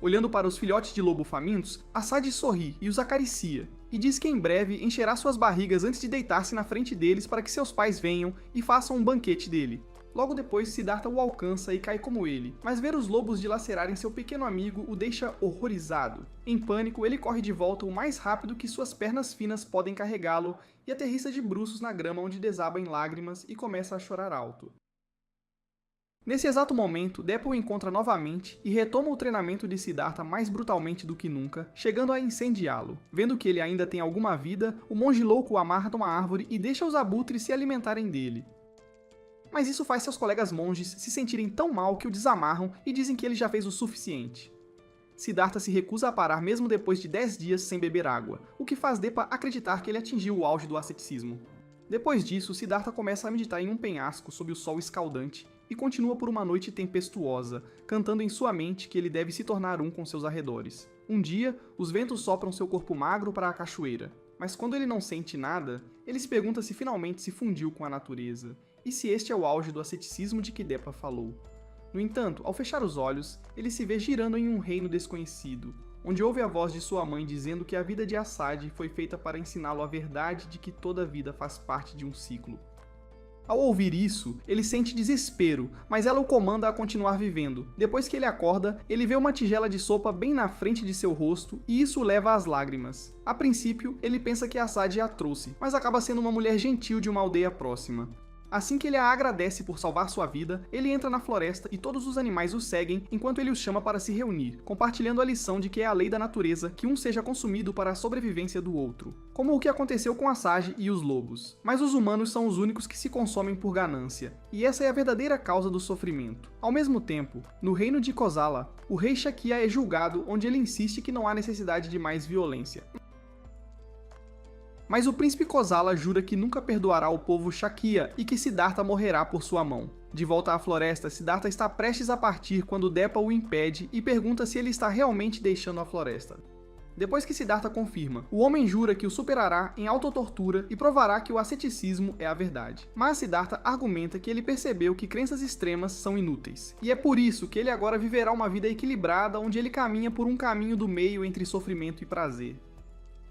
Olhando para os filhotes de lobo famintos, Asad sorri e os acaricia, e diz que em breve encherá suas barrigas antes de deitar-se na frente deles para que seus pais venham e façam um banquete dele. Logo depois, Siddhartha o alcança e cai como ele, mas ver os lobos dilacerarem seu pequeno amigo o deixa horrorizado. Em pânico, ele corre de volta o mais rápido que suas pernas finas podem carregá-lo e aterrissa de bruços na grama onde desaba em lágrimas e começa a chorar alto. Nesse exato momento, Depa o encontra novamente e retoma o treinamento de Siddhartha mais brutalmente do que nunca, chegando a incendiá-lo. Vendo que ele ainda tem alguma vida, o monge louco o amarra numa árvore e deixa os abutres se alimentarem dele. Mas isso faz seus colegas monges se sentirem tão mal que o desamarram e dizem que ele já fez o suficiente. Siddhartha se recusa a parar mesmo depois de 10 dias sem beber água, o que faz Depa acreditar que ele atingiu o auge do asceticismo. Depois disso, Siddhartha começa a meditar em um penhasco sob o sol escaldante e continua por uma noite tempestuosa, cantando em sua mente que ele deve se tornar um com seus arredores. Um dia, os ventos sopram seu corpo magro para a cachoeira, mas quando ele não sente nada, ele se pergunta se finalmente se fundiu com a natureza, e se este é o auge do asceticismo de que Depa falou. No entanto, ao fechar os olhos, ele se vê girando em um reino desconhecido, onde ouve a voz de sua mãe dizendo que a vida de Asadi foi feita para ensiná-lo a verdade de que toda vida faz parte de um ciclo. Ao ouvir isso, ele sente desespero, mas ela o comanda a continuar vivendo. Depois que ele acorda, ele vê uma tigela de sopa bem na frente de seu rosto e isso o leva às lágrimas. A princípio, ele pensa que Asadi a trouxe, mas acaba sendo uma mulher gentil de uma aldeia próxima. Assim que ele a agradece por salvar sua vida, ele entra na floresta e todos os animais o seguem enquanto ele os chama para se reunir, compartilhando a lição de que é a lei da natureza que um seja consumido para a sobrevivência do outro, como o que aconteceu com Asadi e os lobos. Mas os humanos são os únicos que se consomem por ganância, e essa é a verdadeira causa do sofrimento. Ao mesmo tempo, no reino de Kosala, o rei Shakya é julgado, onde ele insiste que não há necessidade de mais violência. Mas o príncipe Kosala jura que nunca perdoará o povo Shakya e que Siddhartha morrerá por sua mão. De volta à floresta, Siddhartha está prestes a partir quando Depa o impede e pergunta se ele está realmente deixando a floresta. Depois que Siddhartha confirma, o homem jura que o superará em autotortura e provará que o asceticismo é a verdade. Mas Siddhartha argumenta que ele percebeu que crenças extremas são inúteis, e é por isso que ele agora viverá uma vida equilibrada onde ele caminha por um caminho do meio entre sofrimento e prazer.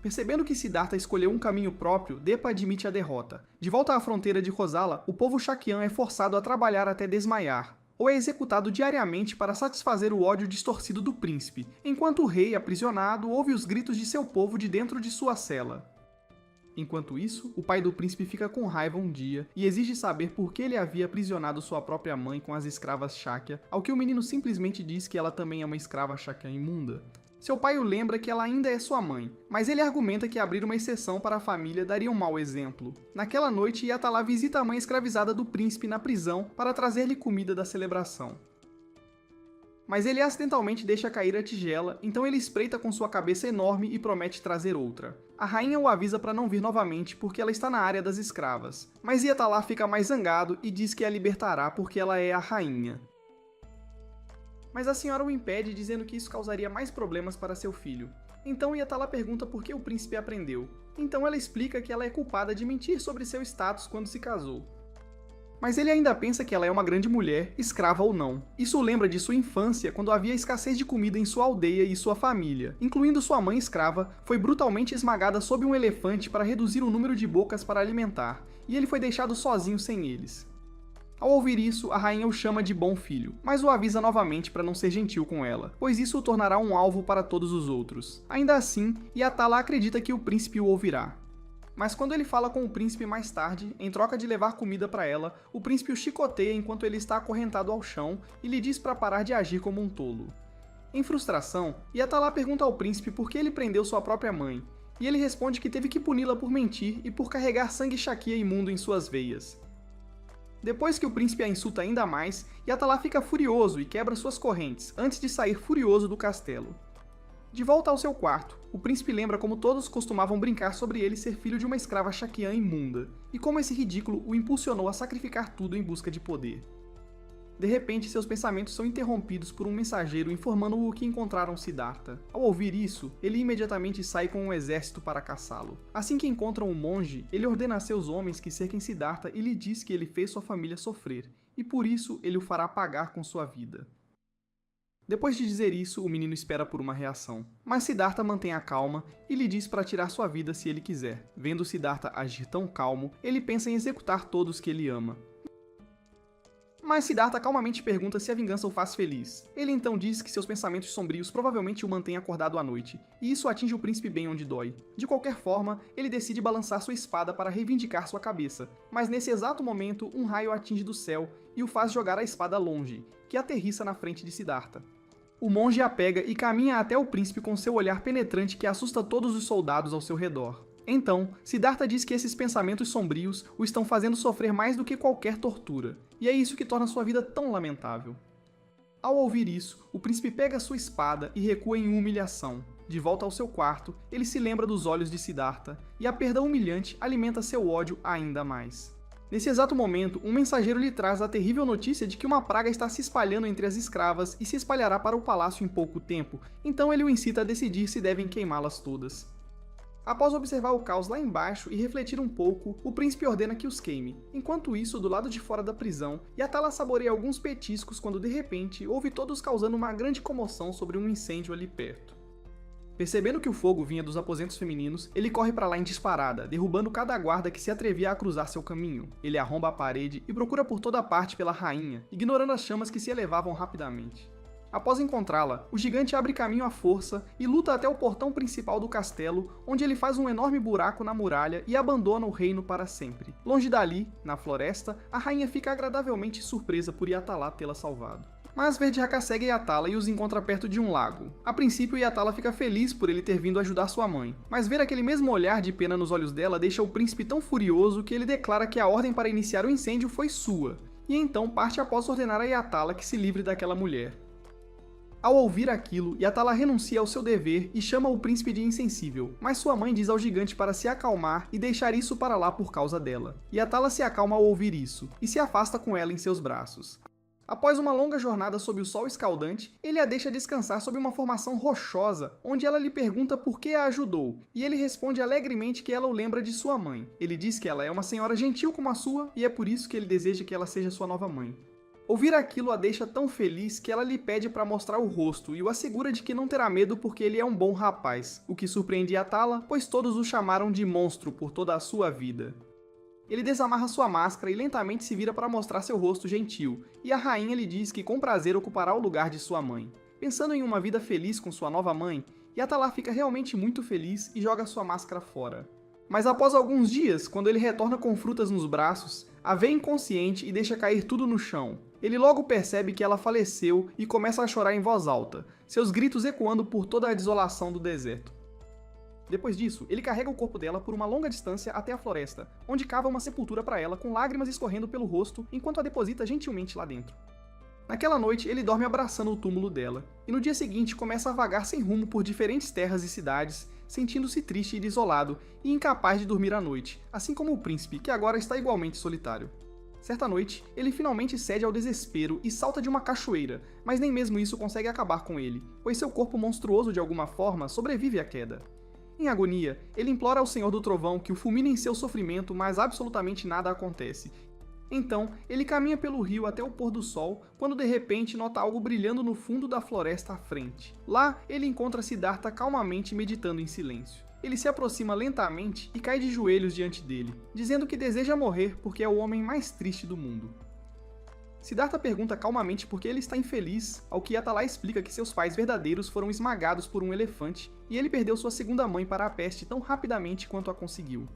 Percebendo que Siddhartha escolheu um caminho próprio, Depa admite a derrota. De volta à fronteira de Kosala, o povo Shakyan é forçado a trabalhar até desmaiar, ou é executado diariamente para satisfazer o ódio distorcido do príncipe, enquanto o rei, aprisionado, ouve os gritos de seu povo de dentro de sua cela. Enquanto isso, o pai do príncipe fica com raiva um dia e exige saber por que ele havia aprisionado sua própria mãe com as escravas Shakya, ao que o menino simplesmente diz que ela também é uma escrava Shakya imunda. Seu pai o lembra que ela ainda é sua mãe, mas ele argumenta que abrir uma exceção para a família daria um mau exemplo. Naquela noite, Yatalá visita a mãe escravizada do príncipe na prisão para trazer-lhe comida da celebração. Mas ele acidentalmente deixa cair a tigela, então ele espreita com sua cabeça enorme e promete trazer outra. A rainha o avisa para não vir novamente porque ela está na área das escravas, mas Yatalá fica mais zangado e diz que a libertará porque ela é a rainha. Mas a senhora o impede, dizendo que isso causaria mais problemas para seu filho. Então Yatalá pergunta por que o príncipe aprendeu. Então ela explica que ela é culpada de mentir sobre seu status quando se casou. Mas ele ainda pensa que ela é uma grande mulher, escrava ou não. Isso o lembra de sua infância, quando havia escassez de comida em sua aldeia e sua família, incluindo sua mãe escrava, foi brutalmente esmagada sob um elefante para reduzir o número de bocas para alimentar, e ele foi deixado sozinho sem eles. Ao ouvir isso, a rainha o chama de bom filho, mas o avisa novamente para não ser gentil com ela, pois isso o tornará um alvo para todos os outros. Ainda assim, Yatalá acredita que o príncipe o ouvirá. Mas quando ele fala com o príncipe mais tarde, em troca de levar comida para ela, o príncipe o chicoteia enquanto ele está acorrentado ao chão e lhe diz para parar de agir como um tolo. Em frustração, Yatalá pergunta ao príncipe por que ele prendeu sua própria mãe, e ele responde que teve que puni-la por mentir e por carregar sangue Shakya imundo em suas veias. Depois que o príncipe a insulta ainda mais, Yatalá fica furioso e quebra suas correntes, antes de sair furioso do castelo. De volta ao seu quarto, o príncipe lembra como todos costumavam brincar sobre ele ser filho de uma escrava Shakyan imunda, e como esse ridículo o impulsionou a sacrificar tudo em busca de poder. De repente, seus pensamentos são interrompidos por um mensageiro informando-o que encontraram Siddhartha. Ao ouvir isso, ele imediatamente sai com um exército para caçá-lo. Assim que encontram um monge, ele ordena a seus homens que cerquem Siddhartha e lhe diz que ele fez sua família sofrer, e por isso ele o fará pagar com sua vida. Depois de dizer isso, o menino espera por uma reação. Mas Siddhartha mantém a calma e lhe diz para tirar sua vida se ele quiser. Vendo Siddhartha agir tão calmo, ele pensa em executar todos que ele ama. Mas Siddhartha calmamente pergunta se a vingança o faz feliz. Ele então diz que seus pensamentos sombrios provavelmente o mantêm acordado à noite, e isso atinge o príncipe bem onde dói. De qualquer forma, ele decide balançar sua espada para reivindicar sua cabeça, mas nesse exato momento um raio atinge do céu, e o faz jogar a espada longe, que aterrissa na frente de Siddhartha. O monge a pega e caminha até o príncipe com seu olhar penetrante que assusta todos os soldados ao seu redor. Então, Siddhartha diz que esses pensamentos sombrios o estão fazendo sofrer mais do que qualquer tortura, e é isso que torna sua vida tão lamentável. Ao ouvir isso, o príncipe pega sua espada e recua em humilhação. De volta ao seu quarto, ele se lembra dos olhos de Siddhartha, e a perda humilhante alimenta seu ódio ainda mais. Nesse exato momento, um mensageiro lhe traz a terrível notícia de que uma praga está se espalhando entre as escravas e se espalhará para o palácio em pouco tempo, então ele o incita a decidir se devem queimá-las todas. Após observar o caos lá embaixo e refletir um pouco, o príncipe ordena que os queime. Enquanto isso, do lado de fora da prisão, Yatala saboreia alguns petiscos quando de repente ouve todos causando uma grande comoção sobre um incêndio ali perto. Percebendo que o fogo vinha dos aposentos femininos, ele corre para lá em disparada, derrubando cada guarda que se atrevia a cruzar seu caminho. Ele arromba a parede e procura por toda parte pela rainha, ignorando as chamas que se elevavam rapidamente. Após encontrá-la, o gigante abre caminho à força e luta até o portão principal do castelo, onde ele faz um enorme buraco na muralha e abandona o reino para sempre. Longe dali, na floresta, a rainha fica agradavelmente surpresa por Yatala tê-la salvado. Mas Verde-Haka segue Yatala e os encontra perto de um lago. A princípio, Yatala fica feliz por ele ter vindo ajudar sua mãe, mas ver aquele mesmo olhar de pena nos olhos dela deixa o príncipe tão furioso que ele declara que a ordem para iniciar o incêndio foi sua, e então parte após ordenar a Yatala que se livre daquela mulher. Ao ouvir aquilo, Yatala renuncia ao seu dever e chama o príncipe de insensível, mas sua mãe diz ao gigante para se acalmar e deixar isso para lá por causa dela. Yatala se acalma ao ouvir isso, e se afasta com ela em seus braços. Após uma longa jornada sob o sol escaldante, ele a deixa descansar sob uma formação rochosa, onde ela lhe pergunta por que a ajudou, e ele responde alegremente que ela o lembra de sua mãe. Ele diz que ela é uma senhora gentil como a sua, e é por isso que ele deseja que ela seja sua nova mãe. Ouvir aquilo a deixa tão feliz que ela lhe pede para mostrar o rosto e o assegura de que não terá medo porque ele é um bom rapaz, o que surpreende Yatala, pois todos o chamaram de monstro por toda a sua vida. Ele desamarra sua máscara e lentamente se vira para mostrar seu rosto gentil, e a rainha lhe diz que com prazer ocupará o lugar de sua mãe. Pensando em uma vida feliz com sua nova mãe, Yatala fica realmente muito feliz e joga sua máscara fora. Mas após alguns dias, quando ele retorna com frutas nos braços, a vê inconsciente e deixa cair tudo no chão. Ele logo percebe que ela faleceu e começa a chorar em voz alta, seus gritos ecoando por toda a desolação do deserto. Depois disso, ele carrega o corpo dela por uma longa distância até a floresta, onde cava uma sepultura para ela com lágrimas escorrendo pelo rosto enquanto a deposita gentilmente lá dentro. Naquela noite, ele dorme abraçando o túmulo dela, e no dia seguinte começa a vagar sem rumo por diferentes terras e cidades, sentindo-se triste e desolado, e incapaz de dormir à noite, assim como o príncipe, que agora está igualmente solitário. Certa noite, ele finalmente cede ao desespero e salta de uma cachoeira, mas nem mesmo isso consegue acabar com ele, pois seu corpo monstruoso de alguma forma sobrevive à queda. Em agonia, ele implora ao Senhor do Trovão que o fulmine em seu sofrimento, mas absolutamente nada acontece. Então, ele caminha pelo rio até o pôr do sol, quando de repente nota algo brilhando no fundo da floresta à frente. Lá, ele encontra Siddhartha calmamente meditando em silêncio. Ele se aproxima lentamente e cai de joelhos diante dele, dizendo que deseja morrer porque é o homem mais triste do mundo. Siddhartha pergunta calmamente por que ele está infeliz, ao que Yatala explica que seus pais verdadeiros foram esmagados por um elefante e ele perdeu sua segunda mãe para a peste tão rapidamente quanto a conseguiu.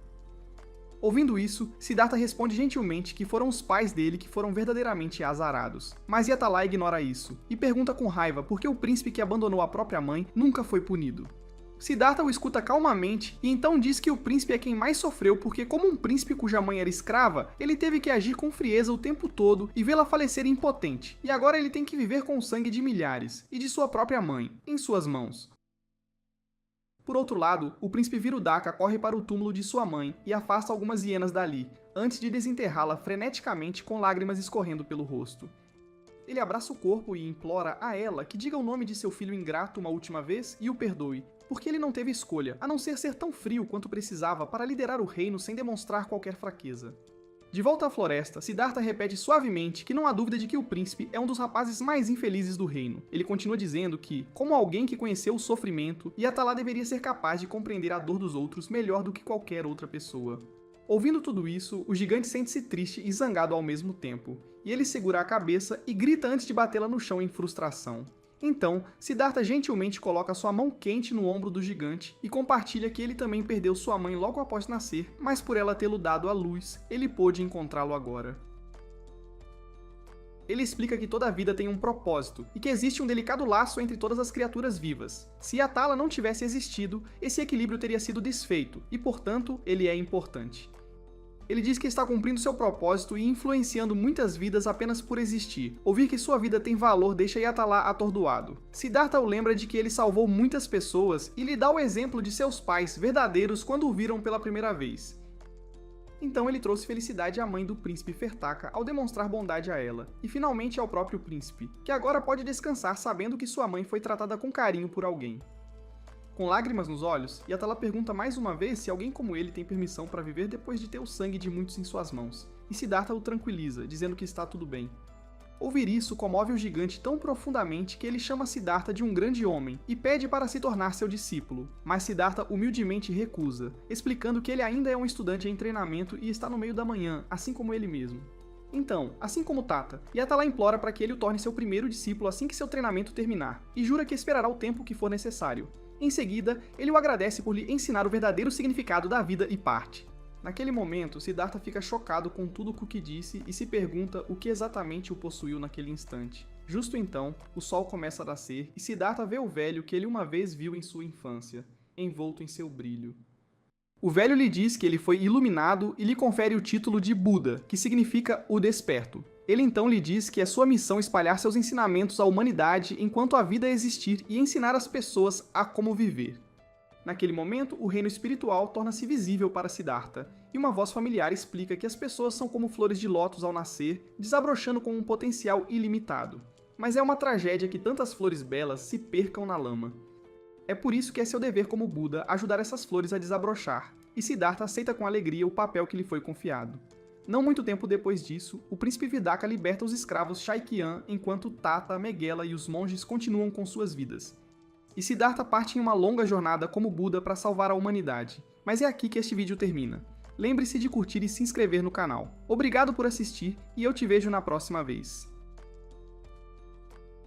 Ouvindo isso, Siddhartha responde gentilmente que foram os pais dele que foram verdadeiramente azarados. Mas Yatala ignora isso, e pergunta com raiva por que o príncipe que abandonou a própria mãe nunca foi punido. Siddhartha o escuta calmamente e então diz que o príncipe é quem mais sofreu porque, como um príncipe cuja mãe era escrava, ele teve que agir com frieza o tempo todo e vê-la falecer impotente, e agora ele tem que viver com o sangue de milhares, e de sua própria mãe, em suas mãos. Por outro lado, o príncipe Virudaka corre para o túmulo de sua mãe e afasta algumas hienas dali, antes de desenterrá-la freneticamente com lágrimas escorrendo pelo rosto. Ele abraça o corpo e implora a ela que diga o nome de seu filho ingrato uma última vez e o perdoe, porque ele não teve escolha, a não ser tão frio quanto precisava para liderar o reino sem demonstrar qualquer fraqueza. De volta à floresta, Siddhartha repete suavemente que não há dúvida de que o príncipe é um dos rapazes mais infelizes do reino. Ele continua dizendo que, como alguém que conheceu o sofrimento, Yatala deveria ser capaz de compreender a dor dos outros melhor do que qualquer outra pessoa. Ouvindo tudo isso, o gigante sente-se triste e zangado ao mesmo tempo, e ele segura a cabeça e grita antes de batê-la no chão em frustração. Então, Siddhartha gentilmente coloca sua mão quente no ombro do gigante e compartilha que ele também perdeu sua mãe logo após nascer, mas por ela tê-lo dado à luz, ele pôde encontrá-lo agora. Ele explica que toda vida tem um propósito, e que existe um delicado laço entre todas as criaturas vivas. Se Atala não tivesse existido, esse equilíbrio teria sido desfeito, e portanto, ele é importante. Ele diz que está cumprindo seu propósito e influenciando muitas vidas apenas por existir. Ouvir que sua vida tem valor deixa Yatala atordoado. Siddhartha o lembra de que ele salvou muitas pessoas e lhe dá o exemplo de seus pais verdadeiros quando o viram pela primeira vez. Então ele trouxe felicidade à mãe do príncipe Fertaka ao demonstrar bondade a ela, e finalmente ao próprio príncipe, que agora pode descansar sabendo que sua mãe foi tratada com carinho por alguém. Com lágrimas nos olhos, Yatala pergunta mais uma vez se alguém como ele tem permissão para viver depois de ter o sangue de muitos em suas mãos, e Siddhartha o tranquiliza, dizendo que está tudo bem. Ouvir isso comove o gigante tão profundamente que ele chama Siddhartha de um grande homem e pede para se tornar seu discípulo, mas Siddhartha humildemente recusa, explicando que ele ainda é um estudante em treinamento e está no meio da manhã, assim como ele mesmo. Então, assim como Tata, Yatala implora para que ele o torne seu primeiro discípulo assim que seu treinamento terminar, e jura que esperará o tempo que for necessário. Em seguida, ele o agradece por lhe ensinar o verdadeiro significado da vida e parte. Naquele momento, Siddhartha fica chocado com tudo o que disse e se pergunta o que exatamente o possuiu naquele instante. Justo então, o sol começa a nascer e Siddhartha vê o velho que ele uma vez viu em sua infância, envolto em seu brilho. O velho lhe diz que ele foi iluminado e lhe confere o título de Buda, que significa o desperto. Ele então lhe diz que é sua missão espalhar seus ensinamentos à humanidade enquanto a vida existir e ensinar as pessoas a como viver. Naquele momento, o reino espiritual torna-se visível para Siddhartha, e uma voz familiar explica que as pessoas são como flores de lótus ao nascer, desabrochando com um potencial ilimitado. Mas é uma tragédia que tantas flores belas se percam na lama. É por isso que é seu dever como Buda ajudar essas flores a desabrochar, e Siddhartha aceita com alegria o papel que lhe foi confiado. Não muito tempo depois disso, o príncipe Vidaka liberta os escravos Shaikyan enquanto Tata, Megela e os monges continuam com suas vidas. E Siddhartha parte em uma longa jornada como Buda para salvar a humanidade. Mas é aqui que este vídeo termina. Lembre-se de curtir e se inscrever no canal. Obrigado por assistir e eu te vejo na próxima vez.